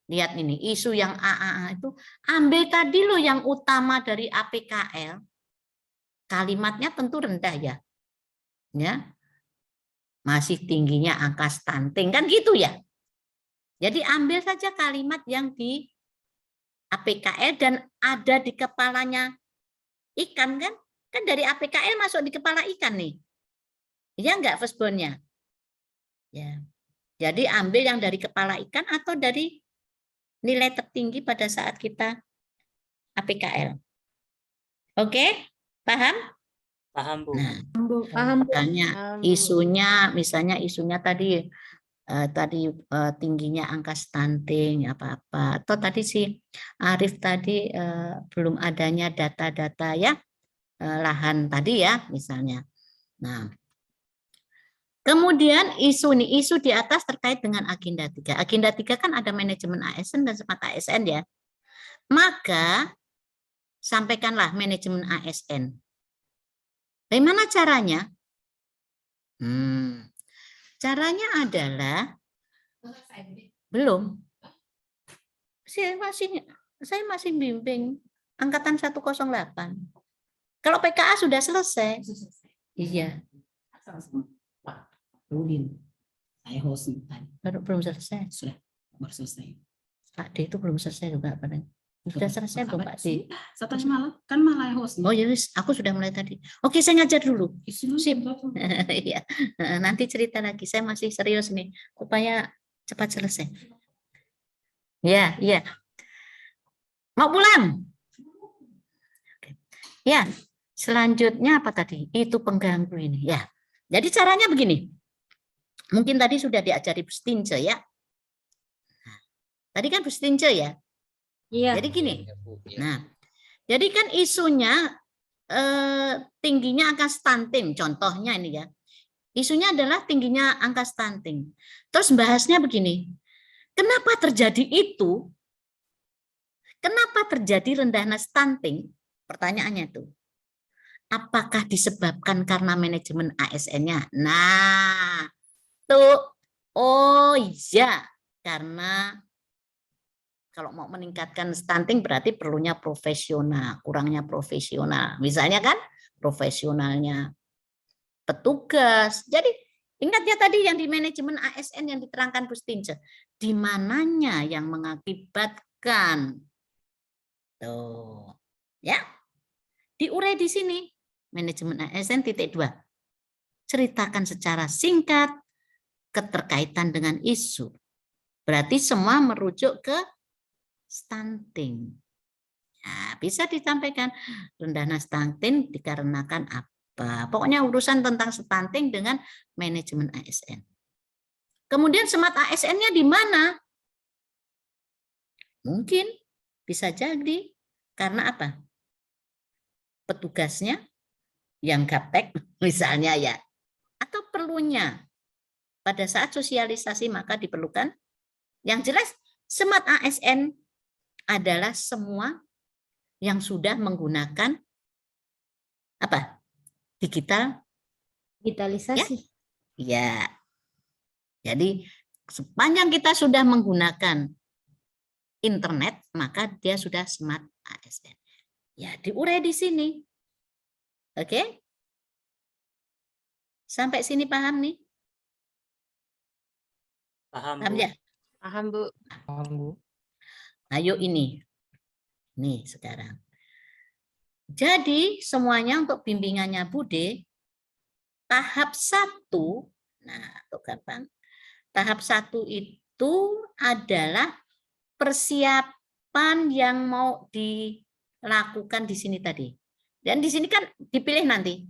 lihat ini, isu yang AAA itu ambil tadi loh yang utama dari APKL. Kalimatnya tentu rendah ya. Ya. Masih tingginya angka stunting kan gitu ya. Jadi ambil saja kalimat yang di APKL dan ada di kepalanya ikan kan? Kan dari APKL masuk di kepala ikan nih. Ya enggak firstborn-nya? Ya. Jadi ambil yang dari kepala ikan atau dari nilai tertinggi pada saat kita APKL. Oke? Paham? Paham, Bu. Nah, Paham, Bu. makanya isunya, misalnya isunya tadi tingginya angka stunting apa-apa. Atau tadi si Arif tadi belum adanya data-data ya lahan tadi ya misalnya. Nah, kemudian isu di atas terkait dengan agenda 3. Agenda 3 kan ada manajemen ASN dan smart ASN ya. Maka sampaikanlah manajemen ASN. Bagaimana caranya? Caranya adalah belum. Saya masih bimbing angkatan 108. Kalau PKA sudah selesai. Iya. Pak Rudin, saya host tadi. Belum selesai. Sudah, baru selesai. Pak D itu belum selesai juga Pak. Sudah selesai belum Pak D? Saya tanya malah, kan malah host. Oh ya wis, aku sudah mulai tadi. Oke, saya ngajar dulu. Sip. Iya. Nanti cerita lagi. Saya masih serius nih. Supaya Cepat selesai. Ya, ya. Mau pulang? Ya, selanjutnya apa tadi? Itu pengganggu ini. Ya, jadi caranya begini. Mungkin tadi sudah diajari Bustinje ya. Tadi kan Bustinje ya. Iya. Jadi gini. Nah, jadi kan isunya tingginya angka stunting. Contohnya ini ya. Isunya adalah tingginya angka stunting. Terus bahasnya begini. Kenapa terjadi itu? Kenapa terjadi rendahnya stunting? Pertanyaannya itu. Apakah disebabkan karena manajemen ASN-nya? Nah, tuh. Oh iya, karena kalau mau meningkatkan stunting berarti perlunya profesional, kurangnya profesional. Misalnya kan profesionalnya petugas. Jadi ingat ya tadi yang di manajemen ASN yang diterangkan Bustinje. Di mananya yang mengakibatkan. Tuh. Ya. Diurai di sini. Manajemen ASN titik 2. Ceritakan secara singkat keterkaitan dengan isu. Berarti semua merujuk ke stunting. Nah, bisa disampaikan rendahnya stunting dikarenakan apa? Pokoknya urusan tentang stunting dengan manajemen ASN. Kemudian smart ASN-nya di mana? Mungkin bisa jadi karena apa? Petugasnya yang gaptek misalnya ya. Atau perlunya pada saat sosialisasi maka diperlukan. Yang jelas smart ASN adalah semua yang sudah menggunakan apa? Digitalisasi. Ya. Jadi sepanjang kita sudah menggunakan internet, maka dia sudah smart ASN. Ya, diurai di sini. Oke? Sampai sini paham nih? Paham, Paham Bu. ya? Paham, Bu. Paham, Bu. Ayo ini. Nih sekarang. Jadi semuanya untuk bimbingannya Bude, tahap 1, nah untuk gampang, tahap 1 itu adalah persiapan yang mau dilakukan di sini tadi. Dan di sini kan dipilih nanti.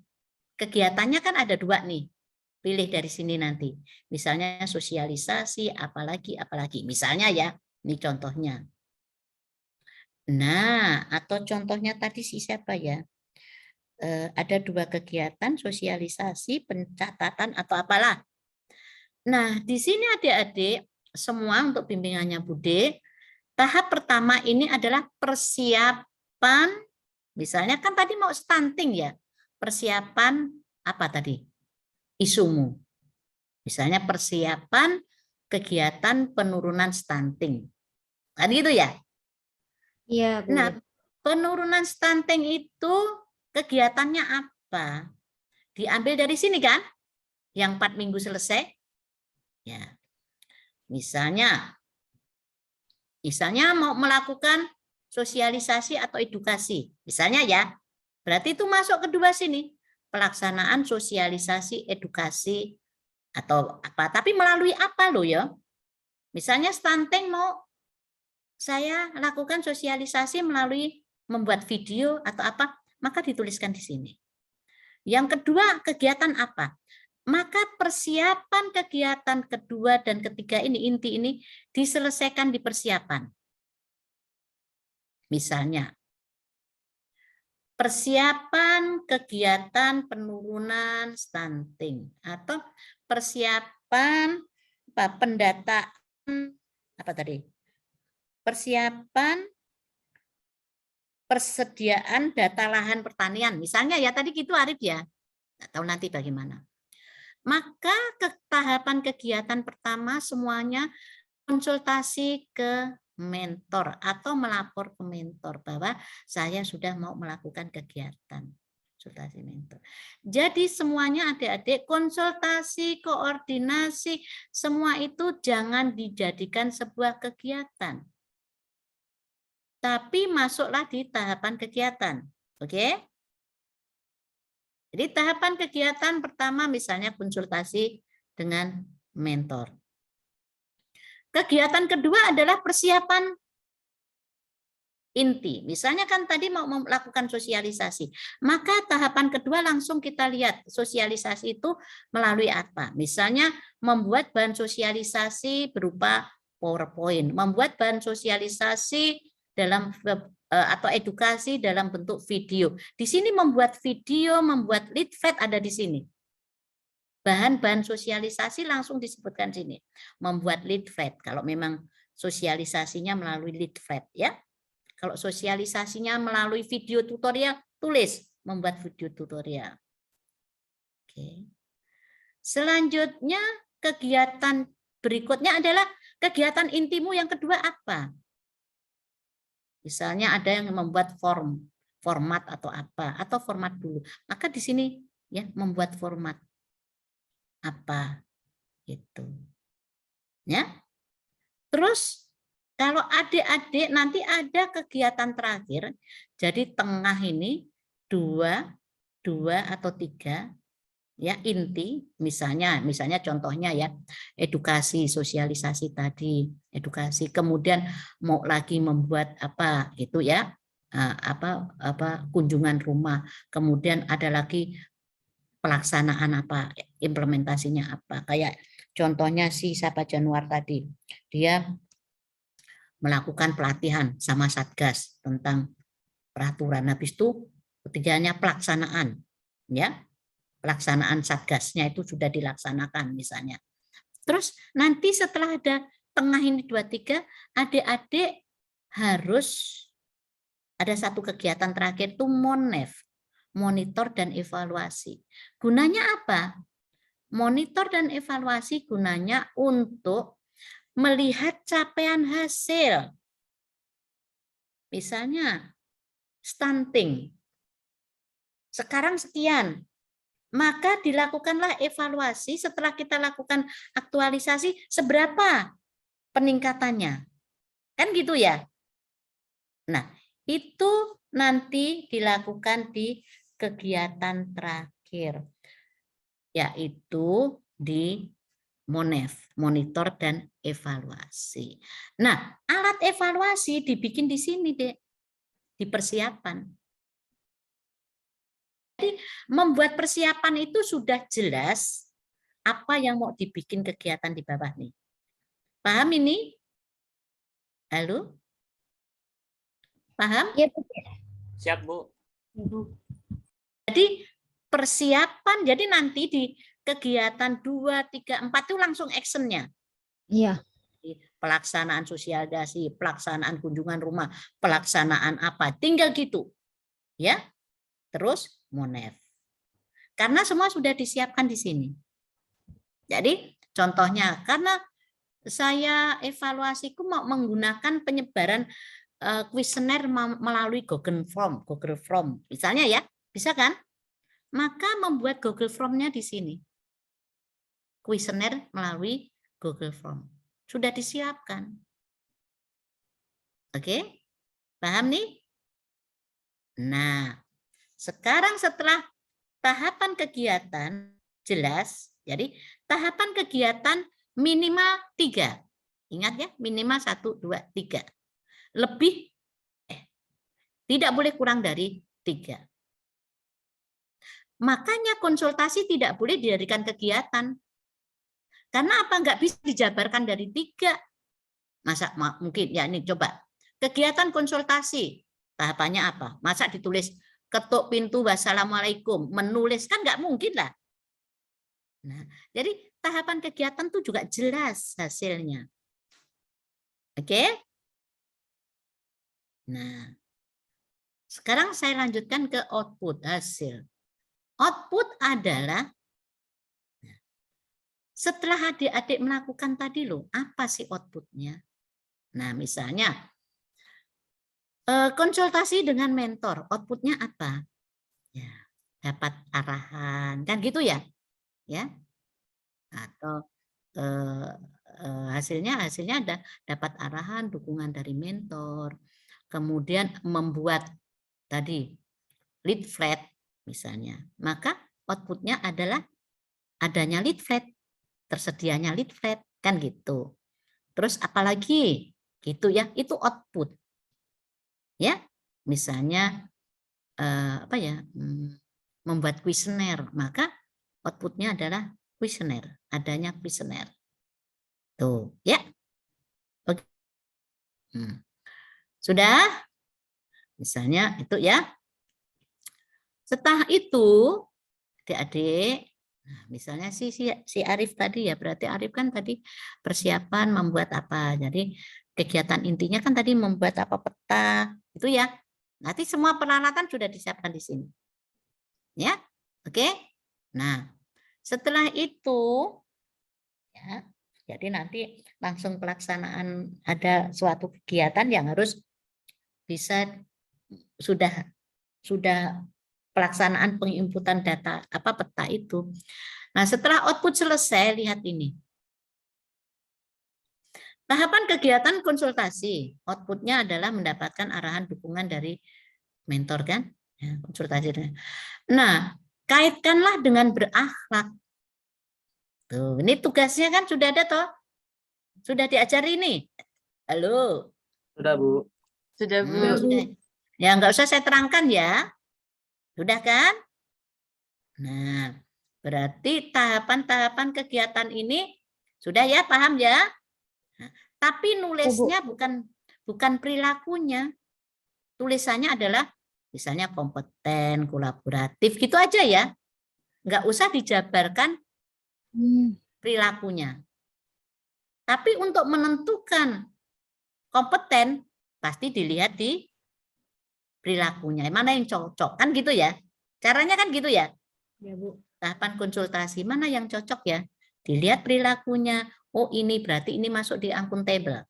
Kegiatannya kan ada 2 nih. Pilih dari sini nanti. Misalnya sosialisasi, apalagi. Misalnya ya, ini contohnya. Nah, atau contohnya tadi siapa ya? Ada 2 kegiatan, sosialisasi, pencatatan, atau apalah. Nah, di sini adik-adik, semua untuk bimbingannya Bude, tahap pertama ini adalah persiapan, misalnya kan tadi mau stunting ya, persiapan apa tadi? Isumu. Misalnya persiapan kegiatan penurunan stunting. Kan gitu ya? Iya, Bu. Nah, penurunan stunting itu kegiatannya apa? Diambil dari sini kan? Yang 4 minggu selesai. Ya. Misalnya mau melakukan sosialisasi atau edukasi. Misalnya ya. Berarti itu masuk kedua sini. Pelaksanaan sosialisasi, edukasi atau apa. Tapi melalui apa loh ya? Misalnya stunting mau saya lakukan sosialisasi melalui membuat video atau apa, maka dituliskan di sini. Yang kedua, kegiatan apa? Maka persiapan kegiatan kedua dan ketiga ini, inti ini diselesaikan di persiapan. Misalnya, persiapan kegiatan penurunan stunting atau persiapan pendataan apa tadi? Persiapan persediaan data lahan pertanian. Misalnya ya tadi gitu Arif ya. Nggak tahu nanti bagaimana. Maka tahapan kegiatan pertama semuanya konsultasi ke mentor atau melapor ke mentor bahwa saya sudah mau melakukan kegiatan. Konsultasi mentor. Jadi semuanya adik-adik konsultasi, koordinasi, semua itu jangan dijadikan sebuah kegiatan. Tapi masuklah di tahapan kegiatan. Oke? Jadi tahapan kegiatan pertama misalnya konsultasi dengan mentor. Kegiatan kedua adalah persiapan inti. Misalnya kan tadi mau melakukan sosialisasi. Maka tahapan kedua langsung kita lihat sosialisasi itu melalui apa. Misalnya membuat bahan sosialisasi berupa PowerPoint, membuat bahan sosialisasi dalam atau edukasi dalam bentuk video. Di sini membuat video, membuat leaflet ada di sini. Bahan-bahan sosialisasi langsung disebutkan sini. Membuat leaflet kalau memang sosialisasinya melalui leaflet ya. Kalau sosialisasinya melalui video tutorial, tulis membuat video tutorial. Oke. Selanjutnya kegiatan berikutnya adalah kegiatan intimu yang kedua apa? Misalnya ada yang membuat format atau apa, atau format dulu. Maka di sini ya membuat format apa gitu. Ya. Terus kalau adik-adik nanti ada kegiatan terakhir, jadi tengah ini 2 atau 3 ya inti, misalnya contohnya ya edukasi, sosialisasi tadi, edukasi, kemudian mau lagi membuat apa gitu ya, kunjungan rumah, kemudian ada lagi pelaksanaan apa, implementasinya apa, kayak contohnya si Sapa Januar tadi, dia melakukan pelatihan sama Satgas tentang peraturan. Habis itu ketiganya pelaksanaan, ya pelaksanaan Satgasnya itu sudah dilaksanakan misalnya. Terus nanti setelah ada tengah ini 2, 3, adik-adik harus ada satu kegiatan terakhir itu MONEV, monitor dan evaluasi. Gunanya apa? Monitor dan evaluasi gunanya untuk melihat capaian hasil. Misalnya stunting. Sekarang sekian. Maka dilakukanlah evaluasi setelah kita lakukan aktualisasi seberapa peningkatannya. Kan gitu ya. Nah, itu nanti dilakukan di kegiatan terakhir. Yaitu di MONEV, monitor dan evaluasi. Nah, alat evaluasi dibikin di sini, Dek, di persiapan. Jadi, membuat persiapan itu sudah jelas apa yang mau dibikin kegiatan di bawah nih. Paham ini? Halo? Paham? Iya, Bu. Siap, Bu. Jadi, persiapan, jadi nanti di kegiatan 2, 3, 4 itu langsung actionnya. Iya. Pelaksanaan sosialisasi, pelaksanaan kunjungan rumah, pelaksanaan apa, tinggal gitu. Ya. Terus MONEV. Karena semua sudah disiapkan di sini. Jadi contohnya karena saya evaluasiku mau menggunakan penyebaran kuesioner melalui Google Form. Misalnya ya, bisa kan? Maka membuat Google Form-nya di sini. Kuesioner melalui Google Form. Sudah disiapkan. Oke? Paham nih? Nah, sekarang setelah tahapan kegiatan jelas, jadi tahapan kegiatan minimal 3. Ingat ya, minimal 1, 2, 3. Lebih, tidak boleh kurang dari 3. Makanya konsultasi tidak boleh dijadikan kegiatan. Karena apa? Nggak bisa dijabarkan dari 3. Masa mungkin, ya ini coba. Kegiatan konsultasi, tahapannya apa? Masa ditulis ketuk pintu wassalamualaikum, menulis kan nggak mungkin lah. Nah, jadi tahapan kegiatan itu juga jelas hasilnya. Oke? Nah, sekarang saya lanjutkan ke output hasil. Output adalah setelah adik-adik melakukan tadi loh, apa sih outputnya? Nah, misalnya konsultasi dengan mentor, outputnya apa? Ya, dapat arahan, kan gitu ya? Ya, atau hasilnya ada dapat arahan, dukungan dari mentor, kemudian membuat tadi leaflet misalnya, maka outputnya adalah adanya leaflet, tersedianya leaflet, kan gitu. Terus apalagi gitu ya, itu output. Ya, misalnya apa ya? Membuat kuesioner, maka outputnya adalah kuesioner, adanya kuesioner. Tuh, ya. Oke. Sudah? Misalnya itu ya. Setelah itu, adik-adik, nah, misalnya si Arif tadi ya, berarti Arif kan tadi persiapan membuat apa. Jadi kegiatan intinya kan tadi membuat apa peta, itu ya. Nanti semua peralatan sudah disiapkan di sini. Ya, oke. Nah, setelah itu, ya, jadi nanti langsung pelaksanaan ada suatu kegiatan yang harus bisa sudah pelaksanaan penginputan data apa peta itu. Nah, setelah output selesai, lihat ini. Tahapan kegiatan konsultasi, outputnya adalah mendapatkan arahan dukungan dari mentor kan? Ya, konsultasi. Nah, kaitkanlah dengan berakhlak. Tuh, ini tugasnya kan sudah ada toh? Sudah diajari nih. Halo. Sudah, Bu. Sudah, Bu. Sudah. Ya, nggak usah saya terangkan ya. Sudah kan? Nah, berarti tahapan-tahapan kegiatan ini sudah ya, paham ya? Nah, tapi nulisnya bukan perilakunya. Tulisannya adalah misalnya kompeten, kolaboratif, gitu aja ya. Nggak usah dijabarkan perilakunya. Tapi untuk menentukan kompeten, pasti dilihat di perilakunya. Mana yang cocok, kan gitu ya. Caranya kan gitu ya. Ya, Bu. Tahapan konsultasi, mana yang cocok ya? Dilihat perilakunya. Oh, ini berarti ini masuk di akuntabel.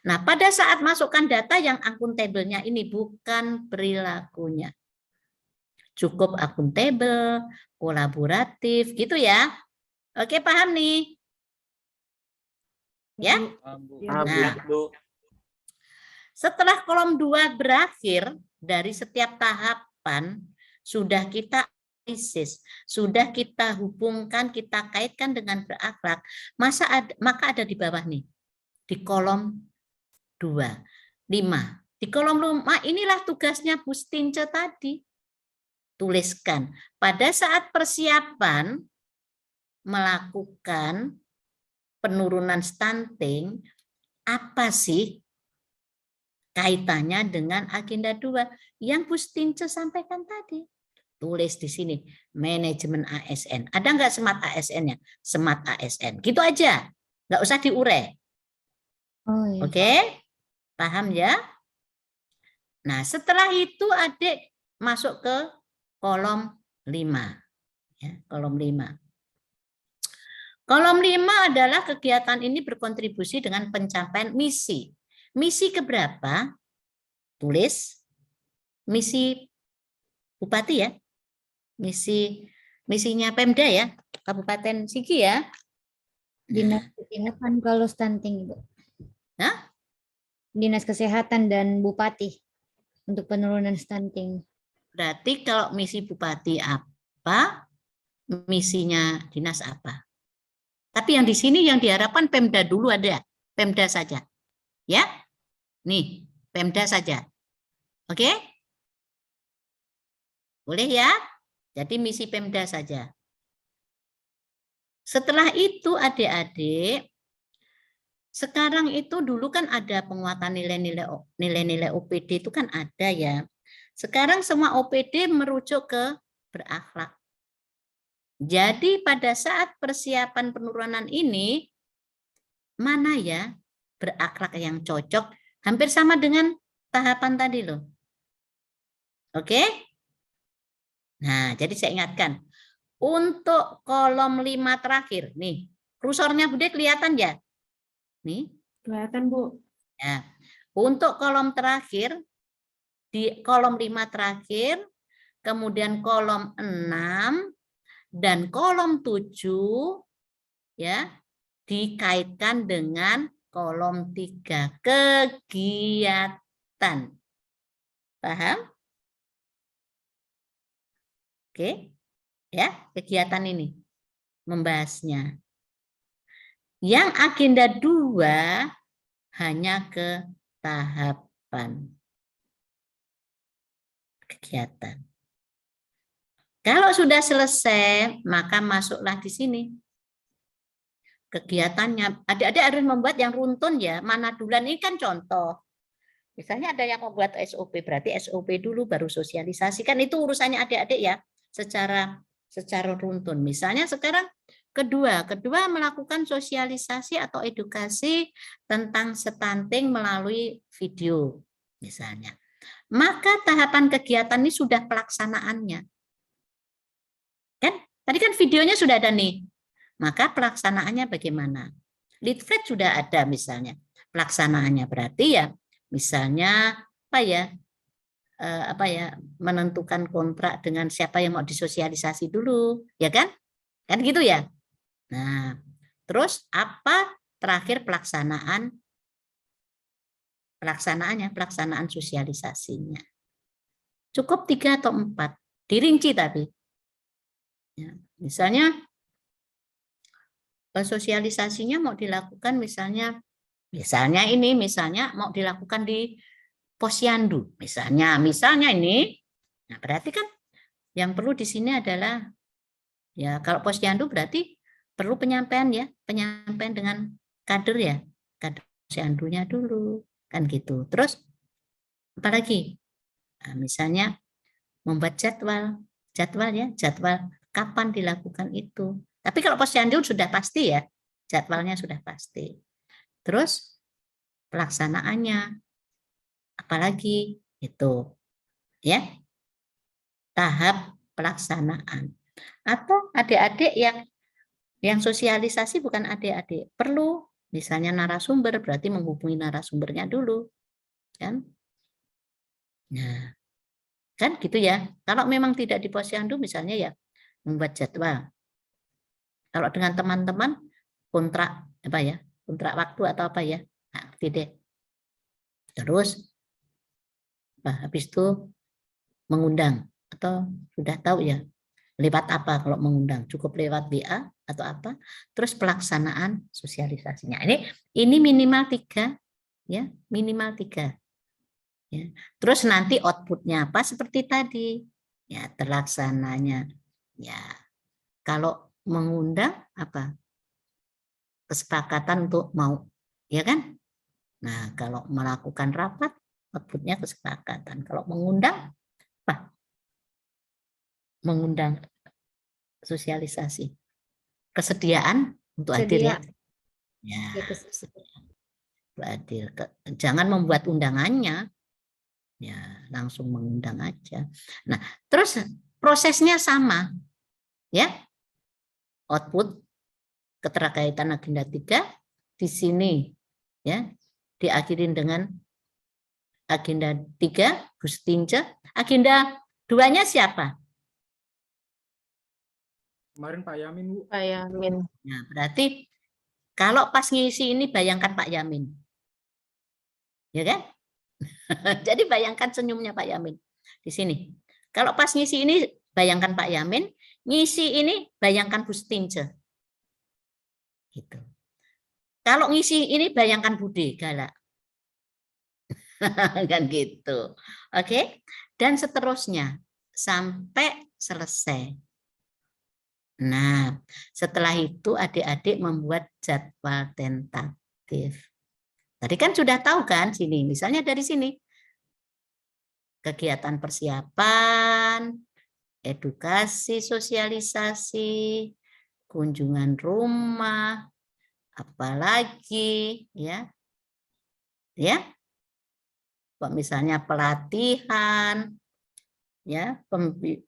Nah, pada saat masukkan data yang akuntabelnya ini bukan perilakunya. Cukup akuntabel, kolaboratif, gitu ya. Oke, paham nih? Ya? Nah, setelah kolom 2 berakhir, dari setiap tahapan sudah kita analisis, sudah kita hubungkan, kita kaitkan dengan berakhlak, maka ada di bawah nih, di kolom 2, 5. Di kolom 5 inilah tugasnya Bu Stince tadi. Tuliskan, pada saat persiapan melakukan penurunan stunting, apa sih kaitannya dengan agenda 2 yang Bu Stince sampaikan tadi? Tulis di sini, manajemen ASN. Ada nggak smart ASN-nya? Smart ASN. Gitu aja. Nggak usah diurai. Oh, iya. Oke? Paham ya? Nah, setelah itu adik masuk ke kolom 5. Ya, kolom 5. Kolom 5 adalah kegiatan ini berkontribusi dengan pencapaian misi. Misi keberapa? Tulis. Misi Bupati ya. Misinya Pemda ya. Kabupaten Sigi ya. Dinas Kesehatan kalau stunting, Ibu. Nah? Dinas Kesehatan dan Bupati untuk penurunan stunting. Berarti kalau misi Bupati apa, misinya dinas apa. Tapi yang di sini yang diharapkan Pemda dulu ada. Pemda saja. Ya. Nih, Pemda saja. Oke? Boleh ya? Jadi misi Pemda saja. Setelah itu adik-adik, sekarang itu dulu kan ada penguatan nilai-nilai OPD itu kan ada ya. Sekarang semua OPD merujuk ke berakhlak. Jadi pada saat persiapan penurunan ini, mana ya berakhlak yang cocok? Hampir sama dengan tahapan tadi loh. Oke? Nah, jadi saya ingatkan. Untuk kolom 5 terakhir, nih, kursornya Bude kelihatan ya? Nih. Kelihatan, Bu. Ya. Untuk kolom terakhir, di kolom 5 terakhir, kemudian kolom 6, dan kolom 7, ya, dikaitkan dengan kolom 3, kegiatan. Paham? Oke. Ya, kegiatan ini membahasnya. Yang agenda 2 hanya ke tahapan kegiatan. Kalau sudah selesai, maka masuklah di sini. Kegiatannya, adik-adik harus membuat yang runtun ya. Manadulan ini kan contoh. Misalnya ada yang membuat SOP, berarti SOP dulu baru sosialisasi. Kan itu urusannya adik-adik ya, secara runtun. Misalnya sekarang kedua melakukan sosialisasi atau edukasi tentang stunting melalui video misalnya. Maka tahapan kegiatan ini sudah pelaksanaannya. Kan? Tadi kan videonya sudah ada nih. Maka pelaksanaannya bagaimana? Leaflet sudah ada misalnya. Pelaksanaannya berarti ya misalnya menentukan kontrak dengan siapa yang mau disosialisasi dulu, ya kan? Kan gitu ya. Nah, terus apa terakhir pelaksanaan sosialisasinya. Cukup 3 atau 4, dirinci tapi. Ya, misalnya sosialisasinya mau dilakukan misalnya mau dilakukan di Posyandu misalnya ini. Nah, berarti kan yang perlu di sini adalah ya kalau Posyandu berarti perlu penyampaian dengan kader ya, kader Posyandunya dulu kan gitu. Terus apalagi? Nah, misalnya membuat jadwal kapan dilakukan itu. Tapi kalau Posyandu sudah pasti ya, jadwalnya sudah pasti. Terus pelaksanaannya, apalagi itu, ya, tahap pelaksanaan. Atau adik-adik yang sosialisasi bukan adik-adik, perlu misalnya narasumber, berarti menghubungi narasumbernya dulu, kan? Nah, kan gitu ya. Kalau memang tidak di Posyandu misalnya ya membuat jadwal. Kalau dengan teman-teman kontrak waktu atau apa ya, nah, ngerti deh. Terus habis itu mengundang atau sudah tahu ya lewat apa kalau mengundang, cukup lewat WA atau apa. Terus pelaksanaan sosialisasinya. Ini minimal 3 ya, minimal 3. Ya. Terus nanti outputnya apa seperti tadi ya, terlaksananya ya. Kalau mengundang apa? Kesepakatan untuk mau, ya kan? Nah, kalau melakukan rapat, outputnya kesepakatan. Kalau mengundang, apa? Mengundang sosialisasi. Kesediaan untuk hadir ya. Ya, hadir. Jangan membuat undangannya. Ya, langsung mengundang aja. Nah, terus prosesnya sama. Ya. Output keterkaitan agenda 3 di sini ya diakhirin dengan agenda 3 Gustince. Agenda 2-nya siapa? Kemarin Pak Yamin, Bu. Pak Yamin. Nah, berarti kalau pas ngisi ini bayangkan Pak Yamin. Ya kan? Jadi bayangkan senyumnya Pak Yamin di sini. Kalau pas ngisi ini bayangkan Pak Yamin, ngisi ini bayangkan Gustince. Gitu. Kalau ngisi ini bayangkan Bude Galak. Kan gitu. Oke? Dan seterusnya sampai selesai. Nah, setelah itu adik-adik membuat jadwal tentatif. Tadi kan sudah tahu kan sini, misalnya dari sini. Kegiatan persiapan, edukasi, sosialisasi, kunjungan rumah, apalagi ya. Ya. Misalnya pelatihan, ya,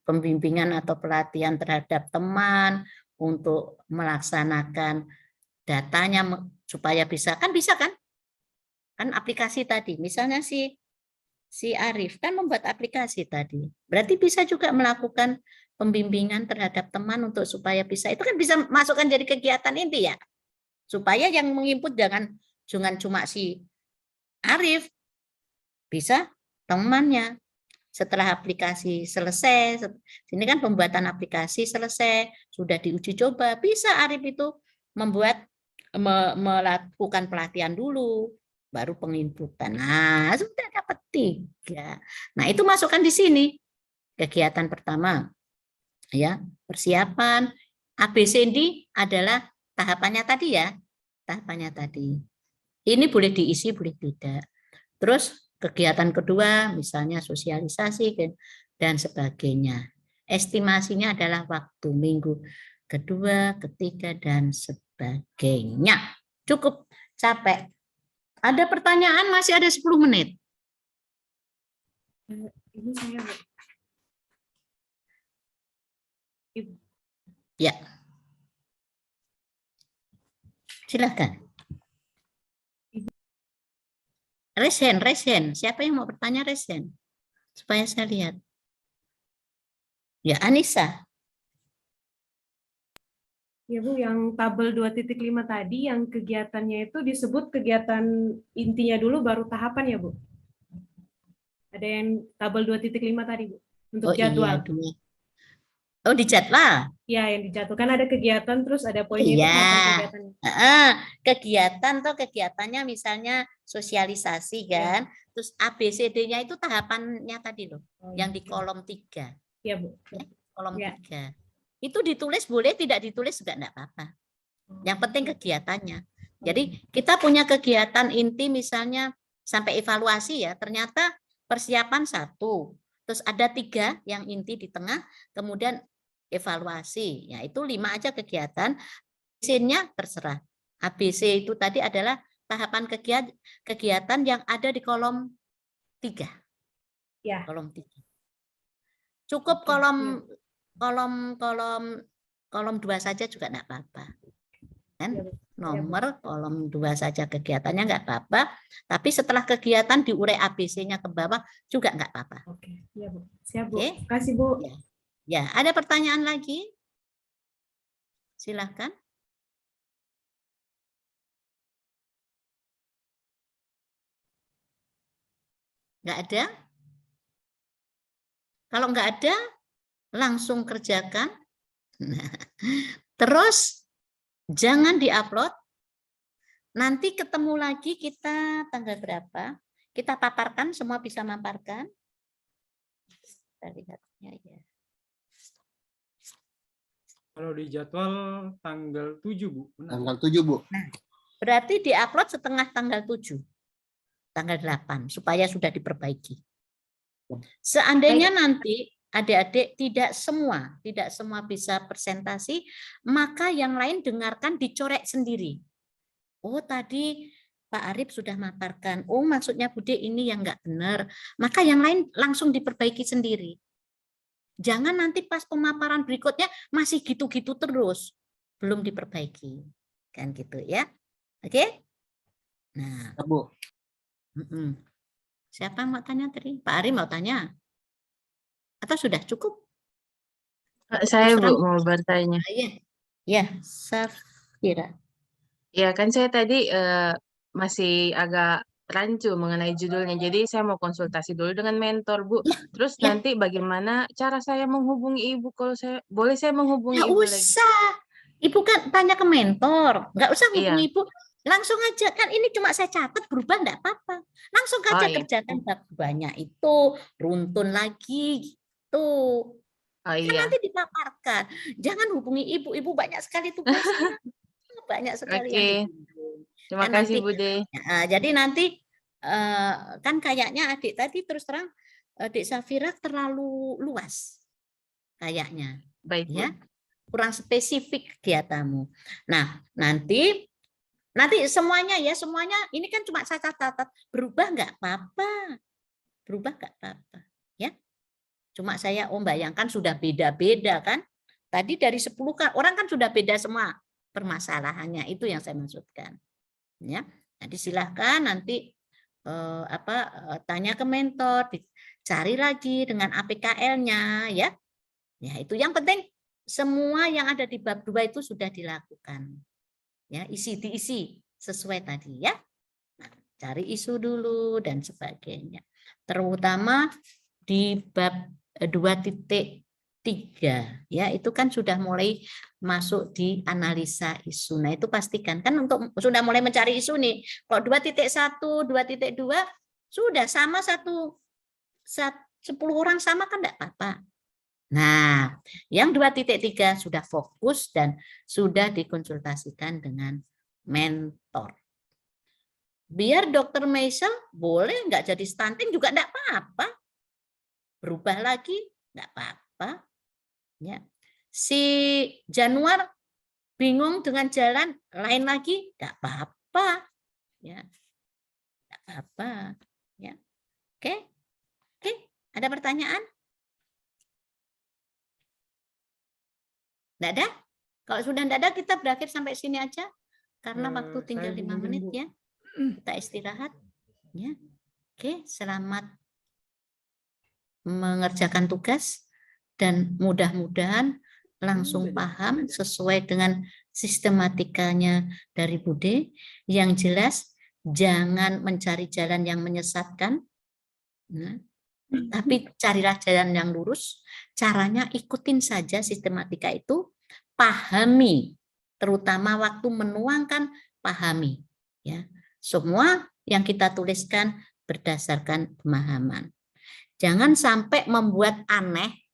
pembimbingan atau pelatihan terhadap teman untuk melaksanakan datanya supaya bisa kan aplikasi tadi. Misalnya si Arif kan membuat aplikasi tadi. Berarti bisa juga melakukan pembimbingan terhadap teman untuk supaya bisa. Itu kan bisa masukkan jadi kegiatan inti ya. Supaya yang menginput jangan cuma si Arif, bisa temannya. Setelah aplikasi selesai, sini kan pembuatan aplikasi selesai, sudah diuji coba, bisa Arif itu membuat melakukan pelatihan dulu, baru penginputan. Nah, sudah dapat 3. Nah, itu masukkan di sini. Kegiatan pertama, ya, persiapan. ABCD adalah tahapannya tadi ya, tahapannya tadi. Ini boleh diisi, boleh tidak. Terus kegiatan kedua, misalnya sosialisasi dan sebagainya. Estimasinya adalah waktu minggu kedua, ketiga, dan sebagainya. Cukup capek. Ada pertanyaan, masih ada 10 menit. Ini saya, Bu. Ibu. Ya. Silakan. Resen. Siapa yang mau bertanya resen? Supaya saya lihat. Ya, Anissa. Ya Bu, yang tabel 2.5 tadi, yang kegiatannya itu disebut kegiatan intinya dulu baru tahapan ya Bu? Ada yang tabel 2.5 tadi Bu, untuk jadwal. Iya, oh, di jadwal? Ya, yang dijadwalkan ada kegiatan, terus ada poinnya itu Iya. tahapan kegiatannya. Kegiatan atau kegiatannya misalnya sosialisasi kan, terus ABCD-nya itu tahapannya tadi loh, yang di kolom 3. Iya Bu. Ya, kolom 3. Itu ditulis boleh, tidak ditulis juga enggak apa-apa. Yang penting kegiatannya. Jadi kita punya kegiatan inti misalnya sampai evaluasi ya, ternyata persiapan 1, terus ada 3 yang inti di tengah, kemudian evaluasi. Ya itu 5 aja kegiatan. ABC-nya terserah. ABC itu tadi adalah tahapan kegiatan yang ada di kolom 3. Ya. Kolom 3. Cukup kolom 2 saja juga enggak apa-apa. Kan? Nomor kolom 2 saja kegiatannya enggak apa-apa, tapi setelah kegiatan diurai ABC-nya ke bawah juga enggak apa-apa. Oke, iya Bu. Siap Bu. Oke. Terima kasih Bu. Ya, ada pertanyaan lagi? Silakan. Enggak ada? Kalau enggak ada, langsung kerjakan. Terus jangan diupload. Nanti ketemu lagi kita tanggal berapa? Kita paparkan, semua bisa maparkan. Kita lihatnya ya. Kalau di jadwal tanggal 7, Bu. Benar. Tanggal 7, Bu. Nah, berarti diupload setengah tanggal 7. Tanggal 8 supaya sudah diperbaiki. Seandainya nanti adik-adik tidak semua bisa presentasi, maka yang lain dengarkan dicorek sendiri. Oh, tadi Pak Arif sudah maparkan. Oh, maksudnya Bude ini yang enggak benar. Maka yang lain langsung diperbaiki sendiri. Jangan nanti pas pemaparan berikutnya masih gitu-gitu terus. Belum diperbaiki. Kan gitu ya. Oke? Nah, Bu. Siapa yang mau tanya tadi? Pak Arif mau tanya? Atau sudah cukup? Saya Bu mau bertanya. Ya, Safira. Ya kan saya tadi masih agak rancu mengenai judulnya. Jadi saya mau konsultasi dulu dengan mentor Bu. Terus nanti bagaimana cara saya menghubungi Ibu? Kalau saya boleh saya menghubungi Nggak Ibu lagi? usah. Ibu kan tanya ke mentor. Nggak usah hubungi Iya. Ibu. Langsung aja. Kan ini cuma saya catat, berubah nggak apa-apa. Langsung aja iya. kerjakan bab banyak itu. Runtun lagi gitu. Kan iya. nanti dipaparkan. Jangan hubungi Ibu. Ibu banyak sekali tugasnya. Banyak sekali yang dihubungi. Terima Kan kasih nanti, Bude. jadi nanti kan kayaknya adik tadi terus terang adik Safira terlalu luas kayaknya. Baik, Bu. Ya. Kurang spesifik kegiatanmu. Nah, nanti semuanya ya, semuanya ini kan cuma saya catat, berubah nggak apa-apa. Berubah nggak apa-apa, ya. Cuma saya bayangkan sudah beda-beda kan. Tadi dari 10 orang kan sudah beda semua permasalahannya, itu yang saya maksudkan. Ya. Jadi silahkan nanti tanya ke mentor, cari lagi dengan APKL-nya ya. Ya, itu yang penting semua yang ada di bab 2 itu sudah dilakukan. Ya, diisi sesuai tadi ya. Nah, cari isu dulu dan sebagainya. Terutama di bab 2.3 3 ya, itu kan sudah mulai masuk di analisa isu. Nah, itu pastikan kan untuk sudah mulai mencari isu nih. Kalau 2.1, 2.2 sudah sama 10 orang sama kan enggak apa-apa. Nah, yang 2.3 sudah fokus dan sudah dikonsultasikan dengan mentor. Biar Dokter Meisel boleh nggak jadi stunting juga enggak apa-apa. Berubah lagi enggak apa-apa. Ya. Si Januar bingung dengan jalan lain lagi enggak apa-apa. Ya. Enggak apa-apa. Ya. Oke. Oke, ada pertanyaan? Enggak ada? Kalau sudah enggak ada kita berakhir sampai sini aja karena waktu tinggal 5 menit ya. Kita istirahat ya. Oke, selamat mengerjakan tugas dan mudah-mudahan langsung paham sesuai dengan sistematikanya dari Bude. Yang jelas jangan mencari jalan yang menyesatkan. Nah, tapi carilah jalan yang lurus. Caranya ikutin saja sistematika itu, pahami, terutama waktu menuangkan, pahami. Ya, semua yang kita tuliskan berdasarkan pemahaman. Jangan sampai membuat aneh,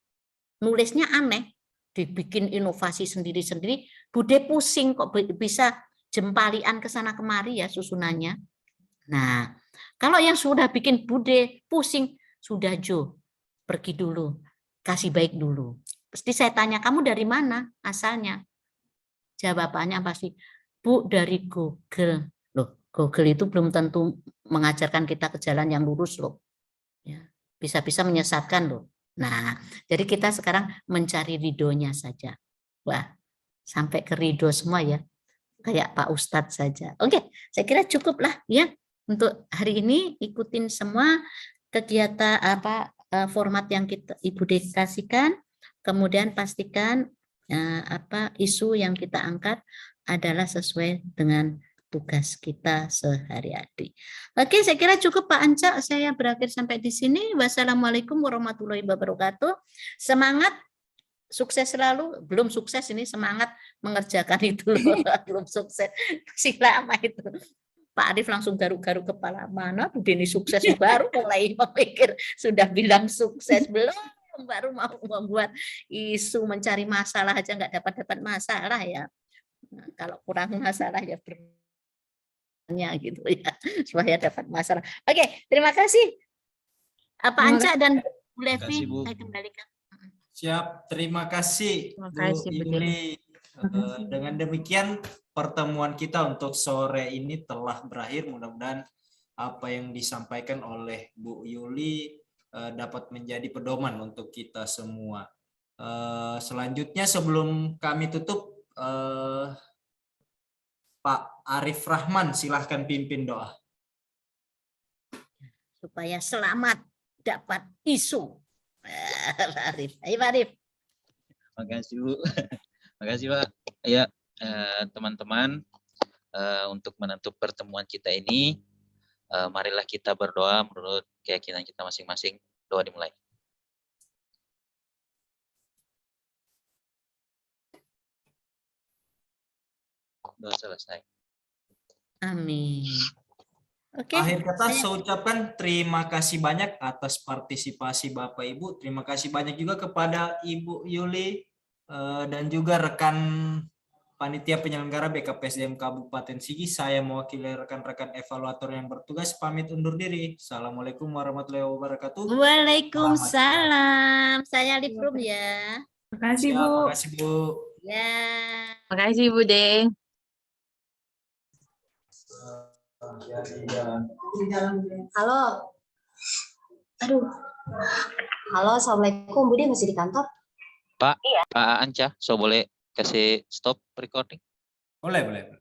nulisnya aneh, dibikin inovasi sendiri-sendiri, Bude pusing kok bisa jempalian ke sana kemari ya susunannya. Nah, kalau yang sudah bikin Bude pusing, sudah Jo, pergi dulu, kasih baik dulu. Pasti saya tanya, kamu dari mana asalnya? Jawabannya pasti, Bu dari Google. Loh, Google itu belum tentu mengajarkan kita ke jalan yang lurus loh. Ya, bisa-bisa menyesatkan loh. Nah, jadi kita sekarang mencari ridhonya saja. Wah, sampai ke ridho semua ya. Kayak Pak Ustadz saja. Oke, saya kira cukup lah ya. Untuk hari ini ikutin semua kegiatan format yang Ibu dedikasikan. Kemudian pastikan isu yang kita angkat adalah sesuai dengan tugas kita sehari-hari. Oke, saya kira cukup Pak Anca. Saya berakhir sampai di sini. Wassalamualaikum warahmatullahi wabarakatuh. Semangat, sukses selalu. Belum sukses ini, semangat mengerjakan itu. Belum sukses. Masih lama itu. Pak Arif langsung garuk-garuk kepala. Mana Bu Deni sukses baru mulai memikir. Sudah bilang sukses. Belum. Baru mau membuat isu mencari masalah aja nggak dapat masalah ya. Nah, kalau kurang masalah ya gitu ya, supaya dapat masalah. Oke, terima kasih Pak Anca dan Bu Levi, saya kembalikan. Siap, terima kasih Bu Yuli. Dengan demikian pertemuan kita untuk sore ini telah berakhir. Mudah-mudahan apa yang disampaikan oleh Bu Yuli dapat menjadi pedoman untuk kita semua. Selanjutnya sebelum kami tutup, Pak Arif Rahman, silahkan pimpin doa. Supaya selamat dapat isu. Pak Arif. Ayo Pak Arif. Makasih Bu. Makasih Pak. Ya, teman-teman, untuk menutup pertemuan kita ini, marilah kita berdoa menurut keyakinan kita masing-masing. Doa dimulai. Doa selesai. Amin. Oke. Akhir kata saya ucapkan terima kasih banyak atas partisipasi Bapak Ibu. Terima kasih banyak juga kepada Ibu Yuli dan juga rekan panitia penyelenggara BKPSDM Kabupaten Sigi. Saya mewakili rekan-rekan evaluator yang bertugas pamit undur diri. Assalamualaikum warahmatullahi wabarakatuh. Waalaikumsalam. Saya Liprum ya. Makasih Bu. Terima kasih Bu. Ya. Makasih Bu De. Halo. Aduh. Halo, Assalamualaikum. Budi masih di kantor? Pak, iya. Pak Anca, so boleh kasih stop recording? Boleh kok.